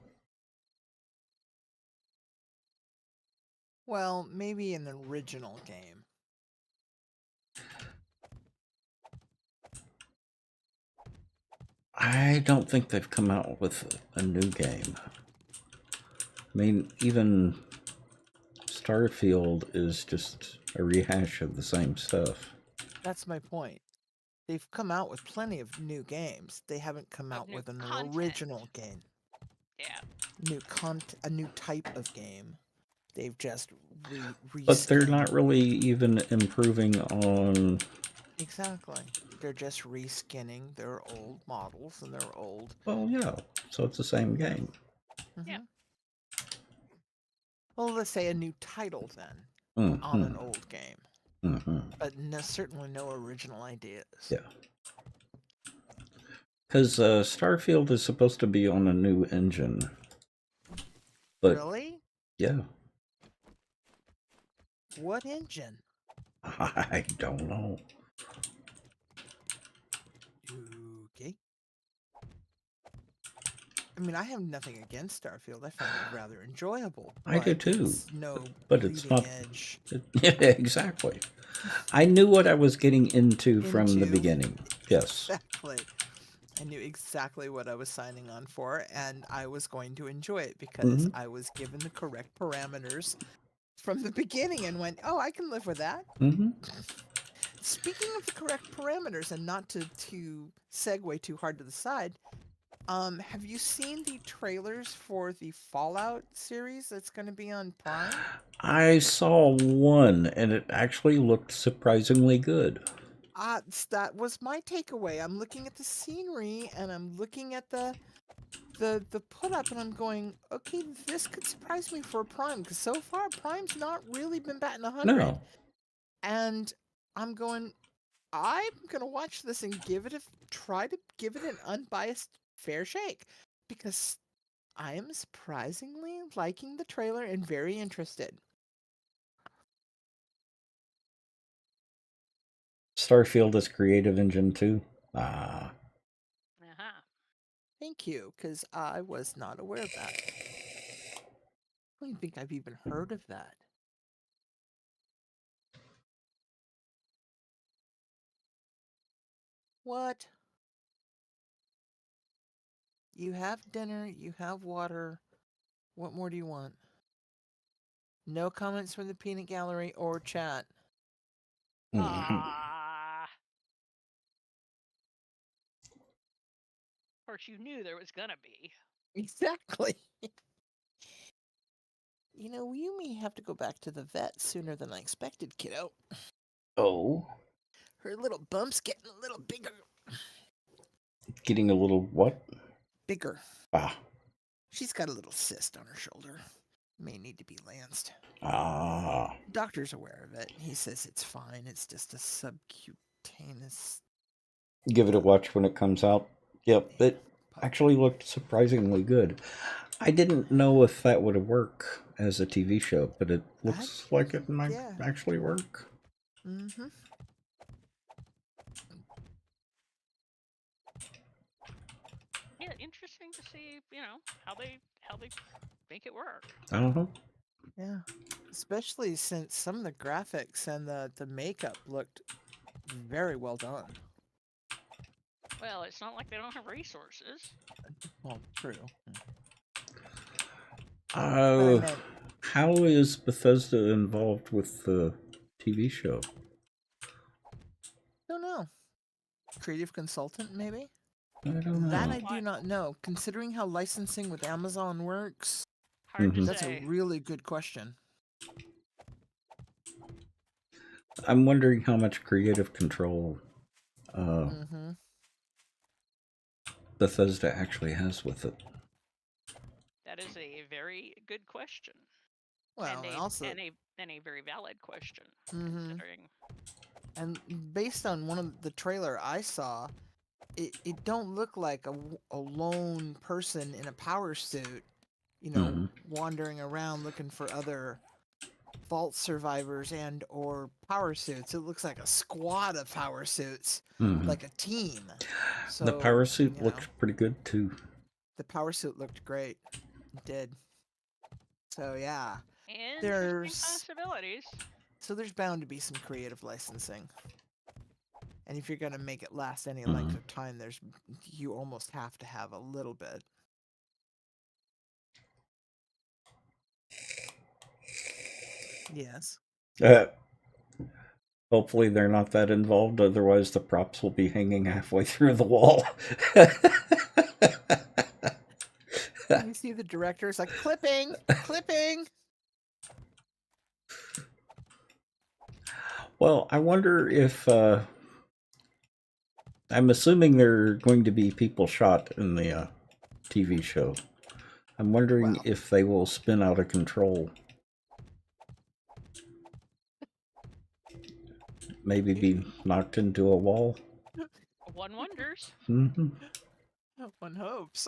Well, maybe an original game. I don't think they've come out with a new game. I mean, even Starfield is just a rehash of the same stuff. That's my point. They've come out with plenty of new games. They haven't come out new with an content. original game. Yeah. A new type of game. They've just But they're reskinned. not really even improving on... Exactly. They're just reskinning their old models and their old... Well, yeah, so it's the same game. Yeah. Well, let's say a new title then, Mm-hmm. on an old game. Mm-hmm. But certainly no original ideas. Yeah. Because Starfield is supposed to be on a new engine. But, really? yeah. What engine? I don't know. I mean, I have nothing against Starfield. I found it rather enjoyable. I do but too. It's no But it's bleeding not. edge. Yeah, exactly. I knew what I was getting into from the Into- beginning. Yes. Exactly. I knew exactly what I was signing on for, and I was going to enjoy it because Mhm. I was given the correct parameters from the beginning and went, oh, I can live with that. Mm-hmm. Speaking of the correct parameters, and not to segue too hard to the side, have you seen the trailers for the Fallout series that's going to be on Prime? I saw one, and it actually looked surprisingly good. That was my takeaway. I'm looking at the scenery and I'm looking at the put up, and I'm going, okay, this could surprise me for Prime, because so far Prime's not really been batting 100. No. And I'm going, I'm gonna watch this and try to give it an unbiased fair shake, because I am surprisingly liking the trailer and very interested. Starfield is Creative Engine 2. Ah. Uh-huh. Thank you, because I was not aware of that. I don't even think I've even heard of that. What? You have dinner, you have water. What more do you want? No comments from the peanut gallery or chat. Mhm. Ah. Of course, you knew there was gonna be. Exactly. You know, you may have to go back to the vet sooner than I expected, kiddo. Oh. Her little bump's getting a little bigger. Getting a little what? Bigger. Ah. She's got a little cyst on her shoulder. May need to be lanced. Ah. Doctor's aware of it. He says it's fine. It's just a subcutaneous. Give it a watch when it comes out. Yep, it actually looked surprisingly good. I didn't know if that would work as a TV show, but it looks like it might actually work. Mm-hmm. Yeah, interesting to see, how they make it work. Uh-huh. Yeah. Especially since some of the graphics and the makeup looked very well done. Well, it's not like they don't have resources. Well, true. How is Bethesda involved with the TV show? Don't know. Creative consultant, maybe? I don't know. That I do not know. Considering how licensing with Amazon works, Hard to that's say. a really good question. I'm wondering how much creative control Bethesda actually has with it. That is a very good question. Well, and also and a very valid question, considering. And based on one of the trailer I saw, it don't look like a lone person in a power suit, wandering around looking for other vault survivors and or power suits. It looks like a squad of power suits, like a team. So the power suit looks pretty good too. The power suit looked great. It did. So yeah. Interesting possibilities. So there's bound to be some creative licensing. And if you're going to make it last any length of time, you almost have to have a little bit. Yes. Hopefully they're not that involved, otherwise the props will be hanging halfway through the wall. You see the director's like, clipping! Well, I wonder if... I'm assuming there are going to be people shot in the TV show. I'm wondering if they will spin out of control. Maybe be knocked into a wall. One wonders. Mm-hmm. One hopes.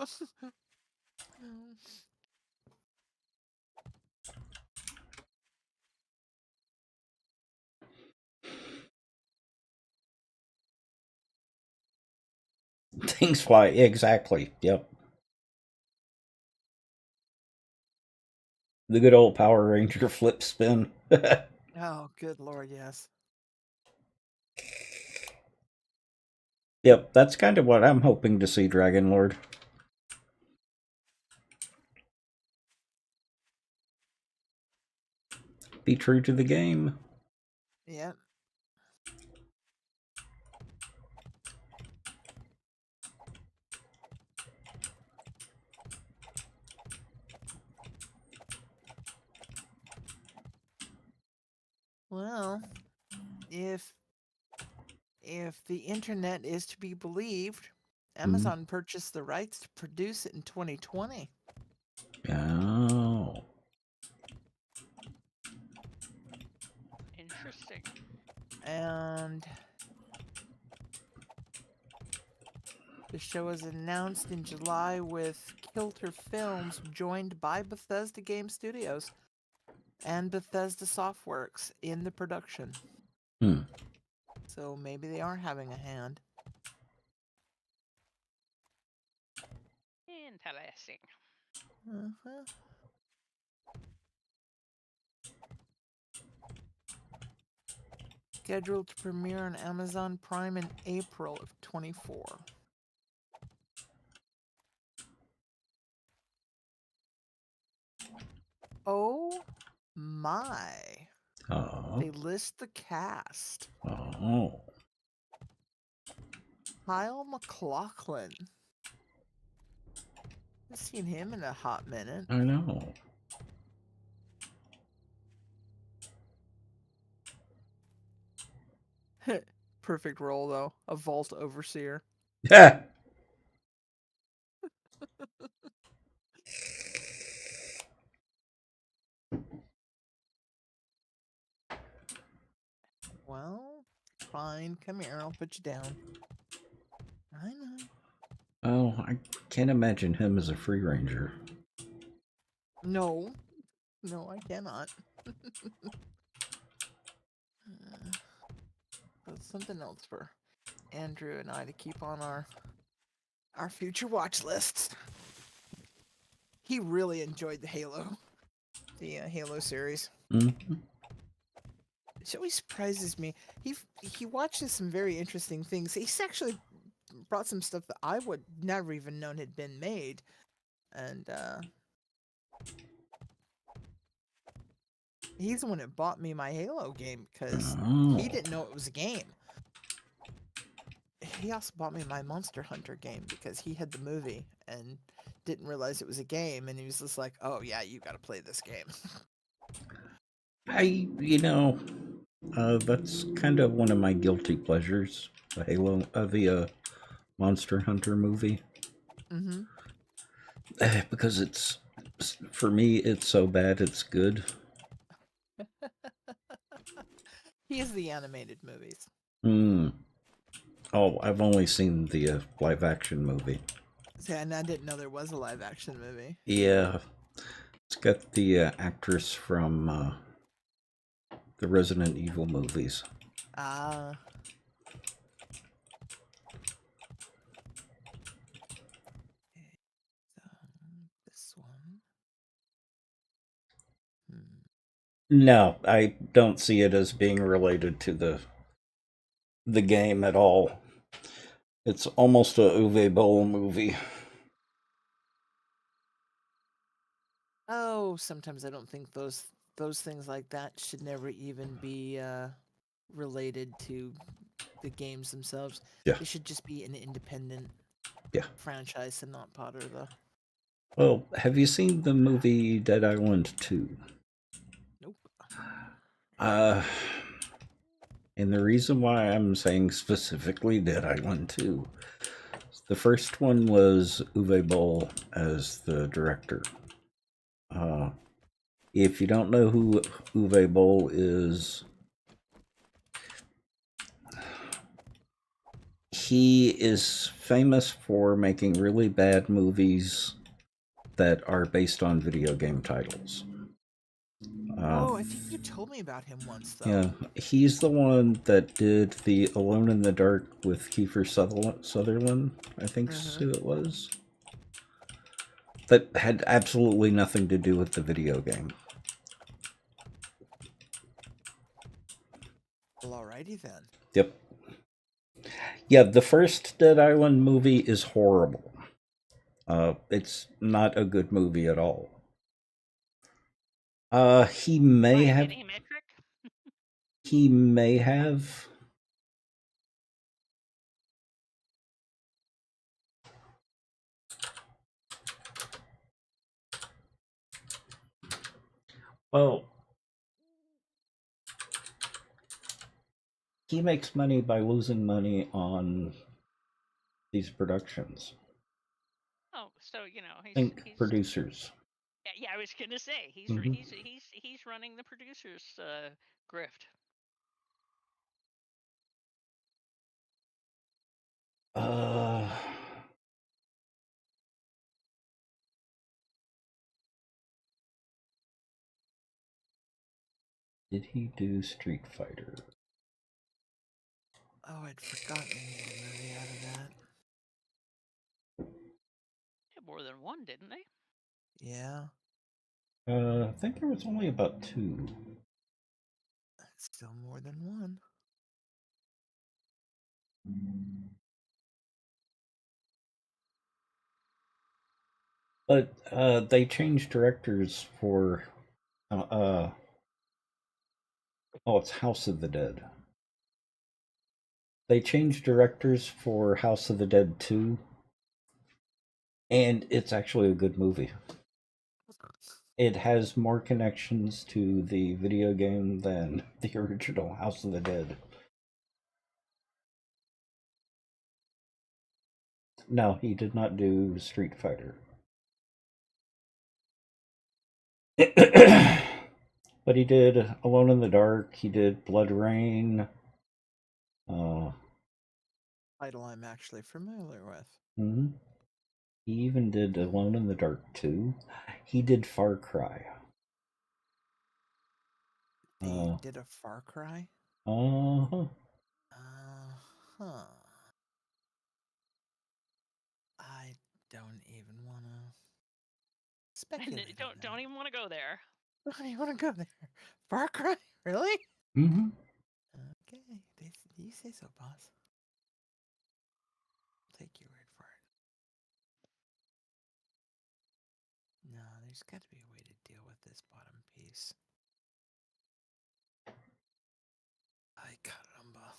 Things fly. Exactly. Yep. The good old Power Ranger flip spin. Oh, good lord, yes. Yep, that's kind of what I'm hoping to see, Dragon Lord. Be true to the game. Yep. Well, if the internet is to be believed, Amazon purchased the rights to produce it in 2020. Oh. Interesting. And the show was announced in July with Kilter Films joined by Bethesda Game Studios and Bethesda Softworks in the production. So maybe they are having a hand. Interesting. Uh-huh. Scheduled to premiere on Amazon Prime in April of 24. Oh my. Oh. They list the cast. Oh. Kyle MacLachlan. I've seen him in a hot minute. I know. Perfect role, though. A vault overseer. Yeah. Well, fine. Come here. I'll put you down. I know. Oh, I can't imagine him as a free ranger. No. No, I cannot. That's something else for Andrew and I to keep on our future watch lists. He really enjoyed the Halo series. Mm-hmm. It always surprises me. He watches some very interesting things. He's actually brought some stuff that I would never even known had been made, and he's the one that bought me my Halo game because he didn't know it was a game. He also bought me my Monster Hunter game because he had the movie and didn't realize it was a game, and he was just like, "Oh yeah, you got to play this game." That's kind of one of my guilty pleasures. The Halo, the Monster Hunter movie. Mm-hmm. Because it's, for me, it's so bad it's good. He is the animated movies. Oh, I've only seen the live action movie. See, and I didn't know there was a live action movie. Yeah. It's got the actress from the Resident Evil movies. Ah. This one. No, I don't see it as being related to the game at all. It's almost a Uwe Boll movie. Oh, sometimes I don't think those things like that should never even be related to the games themselves. Yeah. It should just be an independent franchise and not part of the... Well, have you seen the movie Dead Island 2? Nope. And the reason why I'm saying specifically Dead Island 2, the first one was Uwe Boll as the director. If you don't know who Uwe Boll is, he is famous for making really bad movies that are based on video game titles. I think you told me about him once, though. Yeah, he's the one that did the Alone in the Dark with Kiefer Sutherland, I think who it was. That had absolutely nothing to do with the video game. Alrighty then. Yep. Yeah, the first Dead Island movie is horrible. It's not a good movie at all. He may Why, have. any metric? He may have. Well, he makes money by losing money on these productions. Oh, so you know he's Think producers. yeah, I was gonna say he's Mhm. he's running the producers grift. Did he do Street Fighter? Oh, I'd forgotten he made a movie out of that. Had more than one, didn't they? Yeah, I think there was only about 2. that's still more than one. But they changed directors for oh, it's House of the Dead. They changed directors for House of the Dead 2, and it's actually a good movie. It has more connections to the video game than the original House of the Dead. No, he did not do Street Fighter. But he did Alone in the Dark, he did Blood Rain. Title I'm actually familiar with. Mm-hmm. He even did Alone in the Dark 2. He did Far Cry. They did a Far Cry? Uh-huh. Huh. I don't even want to speculate. Don't even want to go there. Don't even want to go there. Far Cry? Really? Mm-hmm. Okay. You say so, boss. I'll take your word for it. No, there's got to be a way to deal with this bottom piece. Ay, caramba.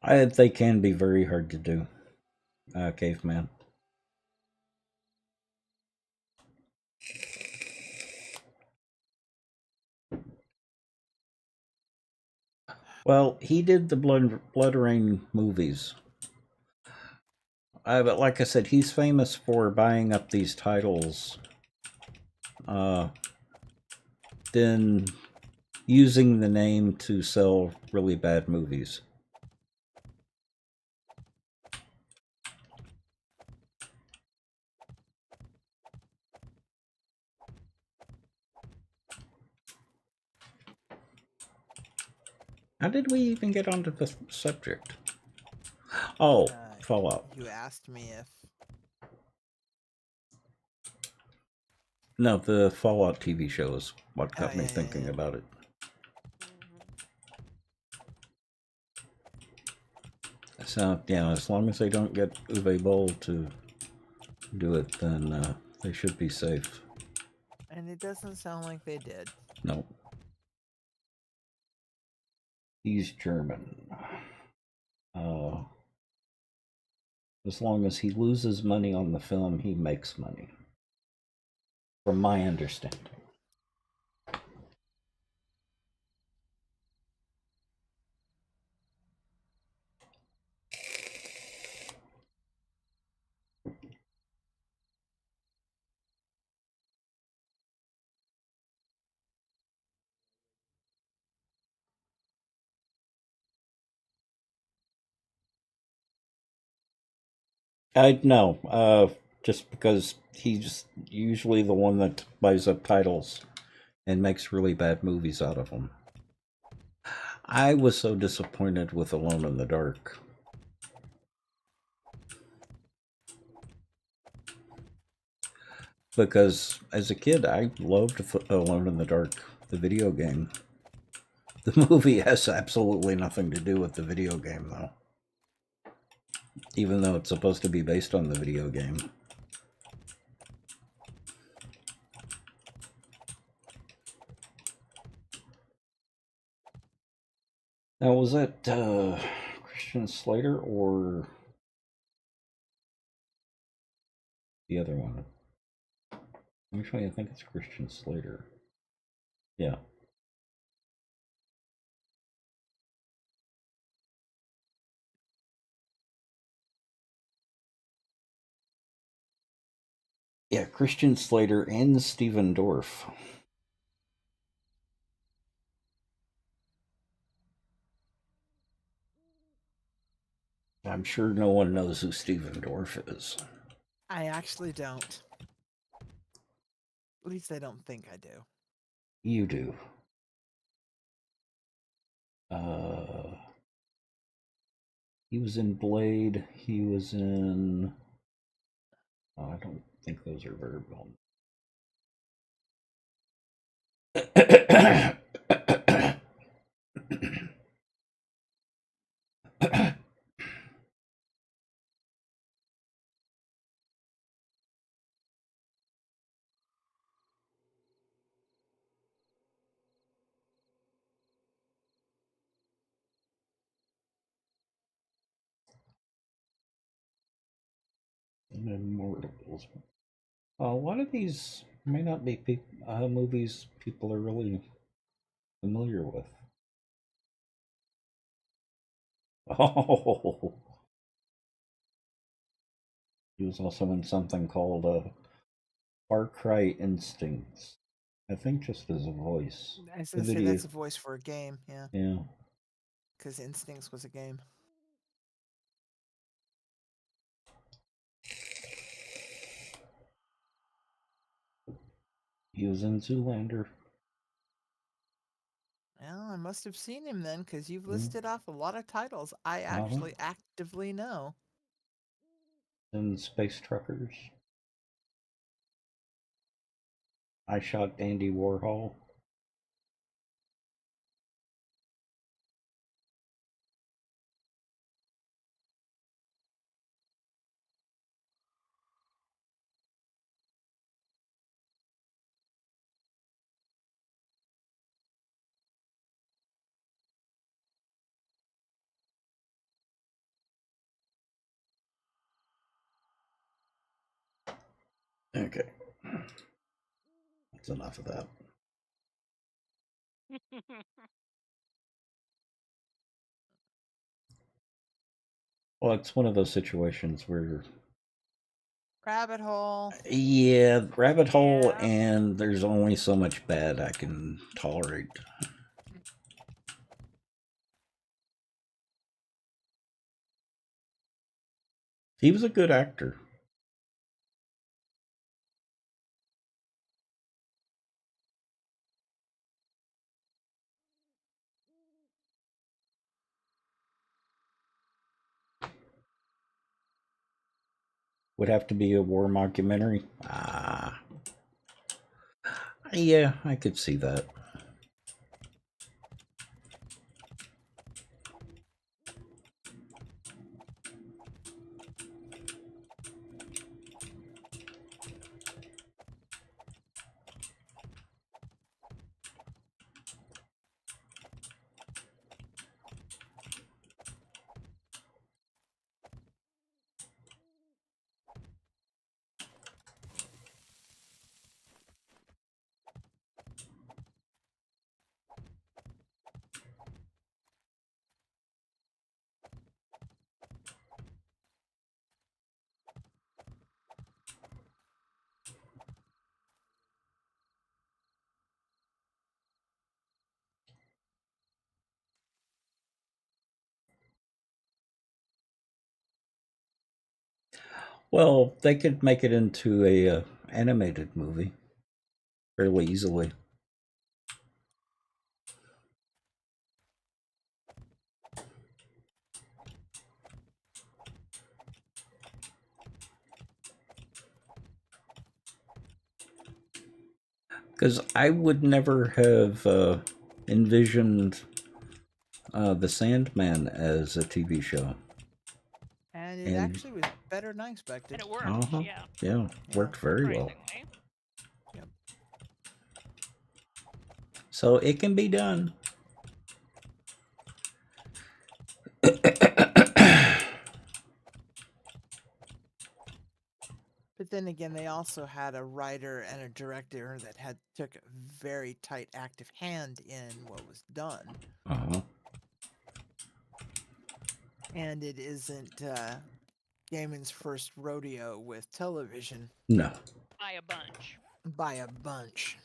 They can be very hard to do, Caveman. Well, he did the Blood Rain movies. But like I said, he's famous for buying up these titles, then using the name to sell really bad movies. How did we even get onto this subject? Oh, Fallout. You asked me if... No, the Fallout TV show is what got me thinking about it. So, yeah, as long as they don't get Uwe Boll to do it, then they should be safe. And it doesn't sound like they did. No. He's German. As long as he loses money on the film, he makes money. From my understanding. I know, just because he's usually the one that buys up titles and makes really bad movies out of them. I was so disappointed with Alone in the Dark. Because as a kid, I loved Alone in the Dark, the video game. The movie has absolutely nothing to do with the video game, though. Even though it's supposed to be based on the video game. Now, was that Christian Slater or the other one? Actually, I think it's Christian Slater. Yeah. Yeah, Christian Slater and Stephen Dorff. I'm sure no one knows who Stephen Dorff is. I actually don't. At least I don't think I do. You do. He was in Blade. He was in... I don't think those are very well. Immortals. A lot of these may not be movies people are really familiar with. Oh, he was also in something called Far Cry Instincts. I think just as a voice. I was going to say that's a voice for a game, yeah. Yeah. Because Instincts was a game. He was in Zoolander. Well, I must have seen him then, because you've listed off a lot of titles I actually actively know. In Space Truckers. I Shot Andy Warhol. Okay. That's enough of that. Well, it's one of those situations where... Rabbit hole. Yeah, rabbit hole, and there's only so much bad I can tolerate. He was a good actor. Would have to be a war mockumentary. Yeah, I could see that. Well, they could make it into a animated movie fairly easily. Because I would never have envisioned The Sandman as a TV show. And it actually was better than I expected. And it worked, yeah. Yeah, worked very well. Surprisingly. Yep. So it can be done. But then again, they also had a writer and a director that took a very tight active hand in what was done. Uh-huh. And it isn't Gaiman's first rodeo with television. No. By a bunch. By a bunch.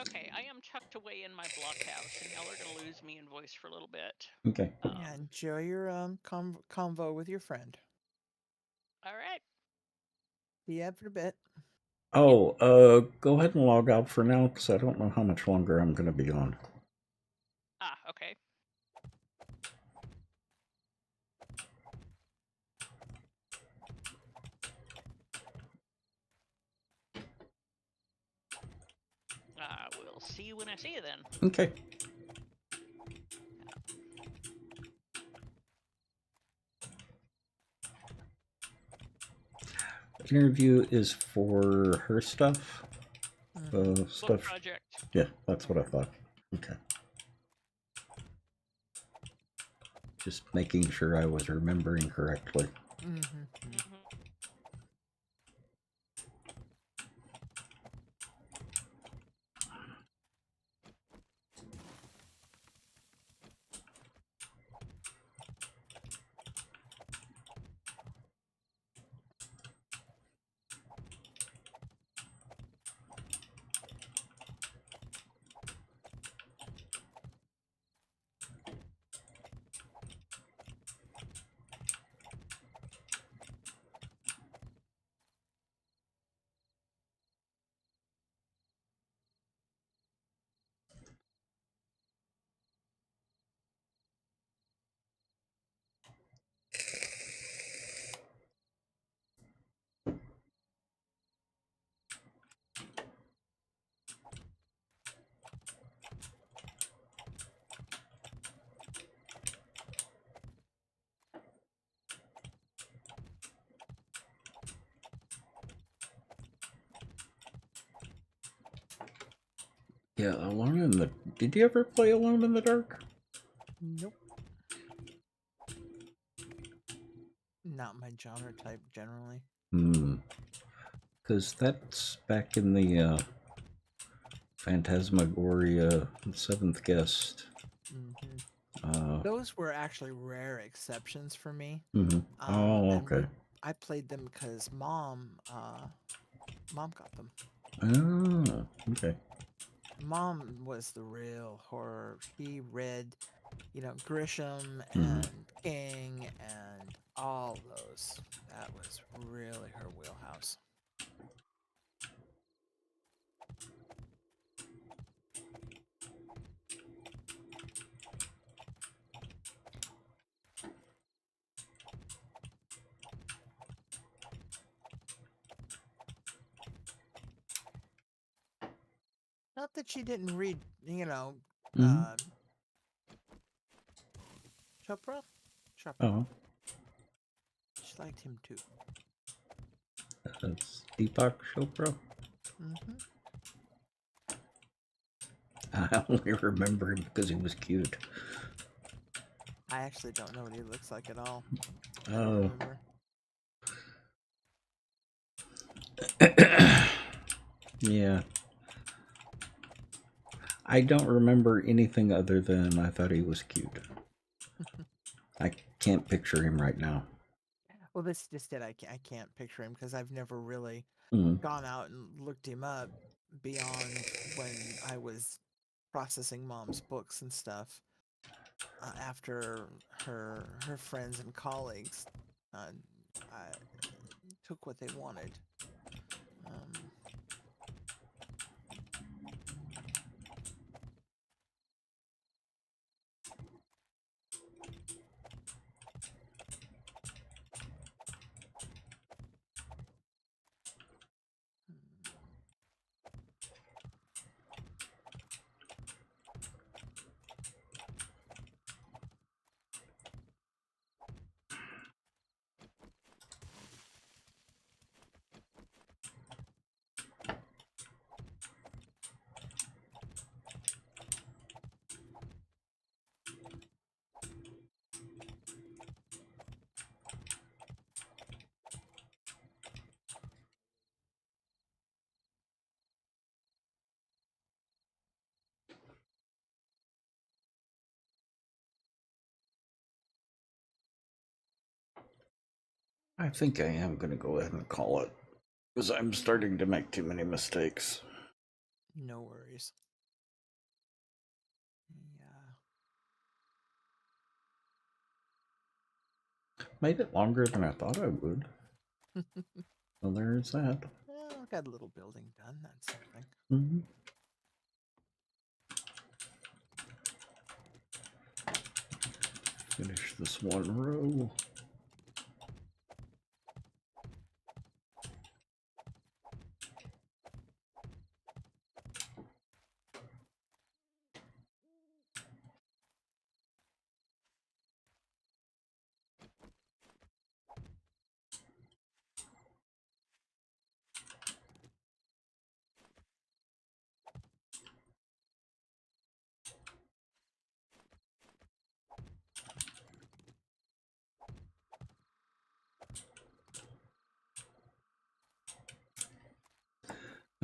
Okay, I am tucked away in my blockhouse, and y'all are going to lose me in voice for a little bit. Okay. Yeah, enjoy your convo with your friend. All right. See you after a bit. Oh, go ahead and log out for now, because I don't know how much longer I'm going to be on. Ah, okay. We'll see you when I see you then. Okay. Interview is for her stuff. Book Stuff. project. Yeah, that's what I thought. Okay. Just making sure I was remembering correctly. Yeah, Alone in the... Did you ever play Alone in the Dark? Nope. Not my genre type, generally. Because that's back in the Phantasmagoria 7th Guest. Those were actually rare exceptions for me. Oh, okay. I played them because Mom got them. Oh, okay. Mom was the real horror. She read, Grisham and King and all those. That was really her wheelhouse. Not that she didn't read, Chopra? Oh, She liked him too. that's Deepak Chopra. I only remember him because he was cute. I actually don't know what he looks like at all. Oh. Yeah. I don't remember anything other than I thought he was cute. I can't picture him right now. Well, this just it. I can't picture him because I've never really gone out and looked him up beyond when I was processing Mom's books and stuff. After her friends and colleagues took what they wanted. I think I am going to go ahead and call it, because I'm starting to make too many mistakes. No worries. Yeah. Made it longer than I thought I would. Well, there's that. Well, I got a little building done. That's something. Mm-hmm. Finish this one row.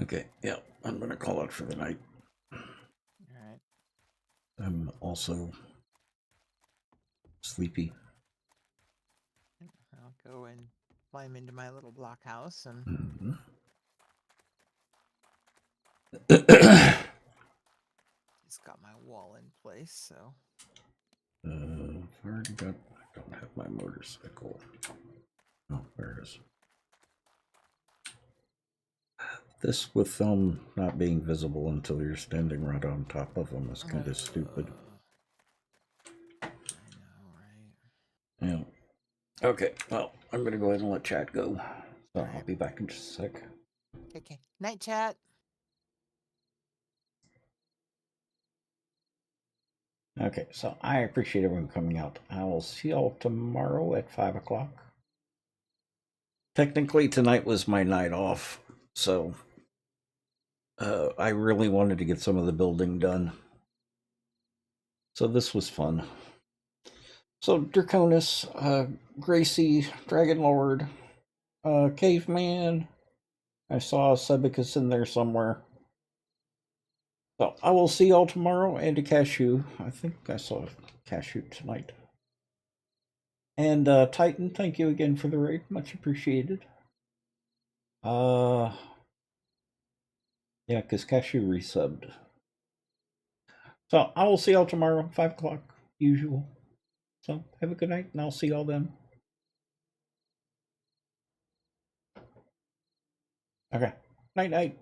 Okay, yeah, I'm going to call it for the night. All right. I'm also sleepy. I'll go and climb into my little block house and. Mm-hmm. It's got my wall in place, so. I've already got. I don't have my motorcycle. Oh, there it is. This with them not being visible until you're standing right on top of them is kind of stupid. I know, right? Yeah. Okay, well, I'm going to go ahead and let chat go. So I'll be back in just a sec. Okay. Night, chat. Okay, so I appreciate everyone coming out. I will see y'all tomorrow at 5 o'clock. Technically, tonight was my night off, so I really wanted to get some of the building done. So this was fun. So Draconis, Gracie, Dragon Lord, Caveman. I saw Sebicus in there somewhere. So I will see y'all tomorrow, and a Cashew. I think I saw a Cashew tonight. And Titan, thank you again for the raid. Much appreciated. Yeah, because Cashew resubbed. So I will see y'all tomorrow, 5 o'clock, usual. So have a good night, and I'll see y'all then. Okay. Night, night.